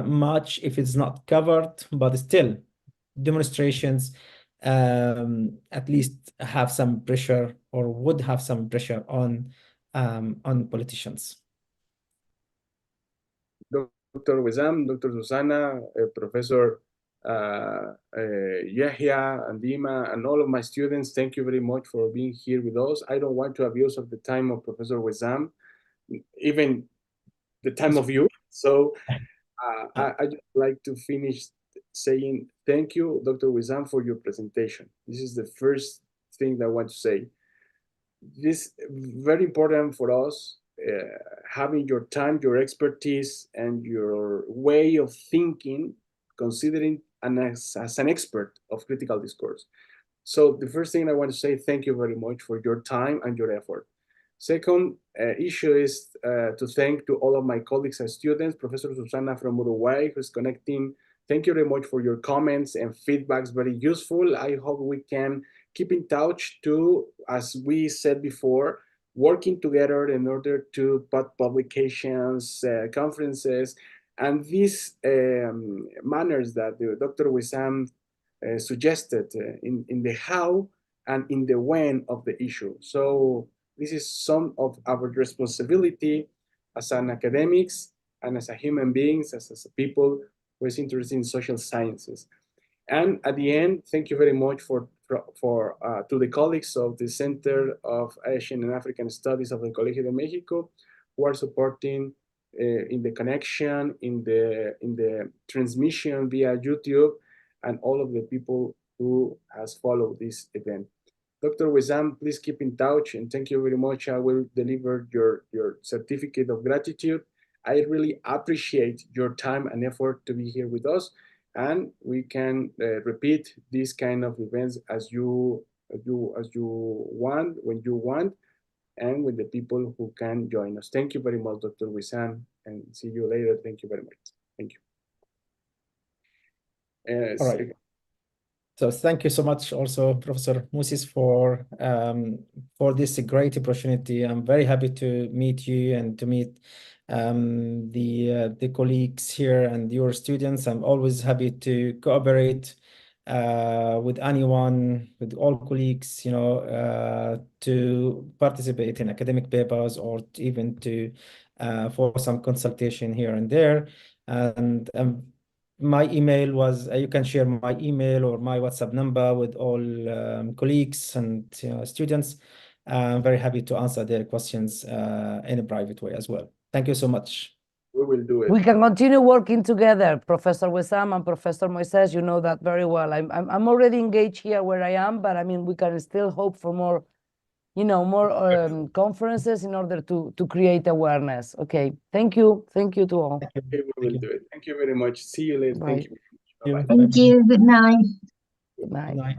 much if it's not covered, but still, demonstrations at least have some pressure or would have some pressure on politicians. Dr. Wissam, Dr. Susana, Professor Yahya and Dima, and all of my students, thank you very much for being here with us. I don't want to abuse of the time of Professor Wissam, even the time of you. So I just like to finish saying thank you, Dr. Wissam, for your presentation. This is the first thing that I want to say. This is very important for us, having your time, your expertise, and your way of thinking, considering as an expert of critical discourse. So the first thing I want to say, thank you very much for your time and your effort. Second issue is to thank to all of my colleagues and students, Professor Susana from Uruguay, who's connecting. Thank you very much for your comments and feedbacks, very useful. I hope we can keep in touch to, as we said before, working together in order to put publications, conferences, and these manners that Dr. Wissam suggested in the how and in the when of the issue. So this is some of our responsibility as an academics and as a human beings, as a people who is interested in social sciences. And at the end, thank you very much to the colleagues of the Center of Asian and African Studies of the Colegio de México, who are supporting in the connection, in the transmission via YouTube, and all of the people who has followed this event. Dr. Wissam, please keep in touch, and thank you very much. I will deliver your certificate of gratitude. I really appreciate your time and effort to be here with us, and we can repeat these kind of events as you want, when you want, and with the people who can join us. Thank you very much, Dr. Wissam, and see you later. Thank you very much. Thank you. All right. So thank you so much also, Professor Moses, for this great opportunity. I'm very happy to meet you and to meet the colleagues here and your students. I'm always happy to cooperate with anyone, with all colleagues, you know, to participate in academic papers or even to for some consultation here and there. And my email was, you can share my email or my WhatsApp number with all colleagues and students. I'm very happy to answer their questions in a private way as well. Thank you so much. We will do it. We can continue working together, Professor Wissam and Professor Moises. You know that very well. I'm already engaged here where I am, but I mean, we can still hope for more, you know, more conferences in order to create awareness. Okay, thank you to all. Okay, we will do it. Thank you very much. See you later. Bye. Thank you. Bye-bye. Thank you. Good night. Good night. Good night.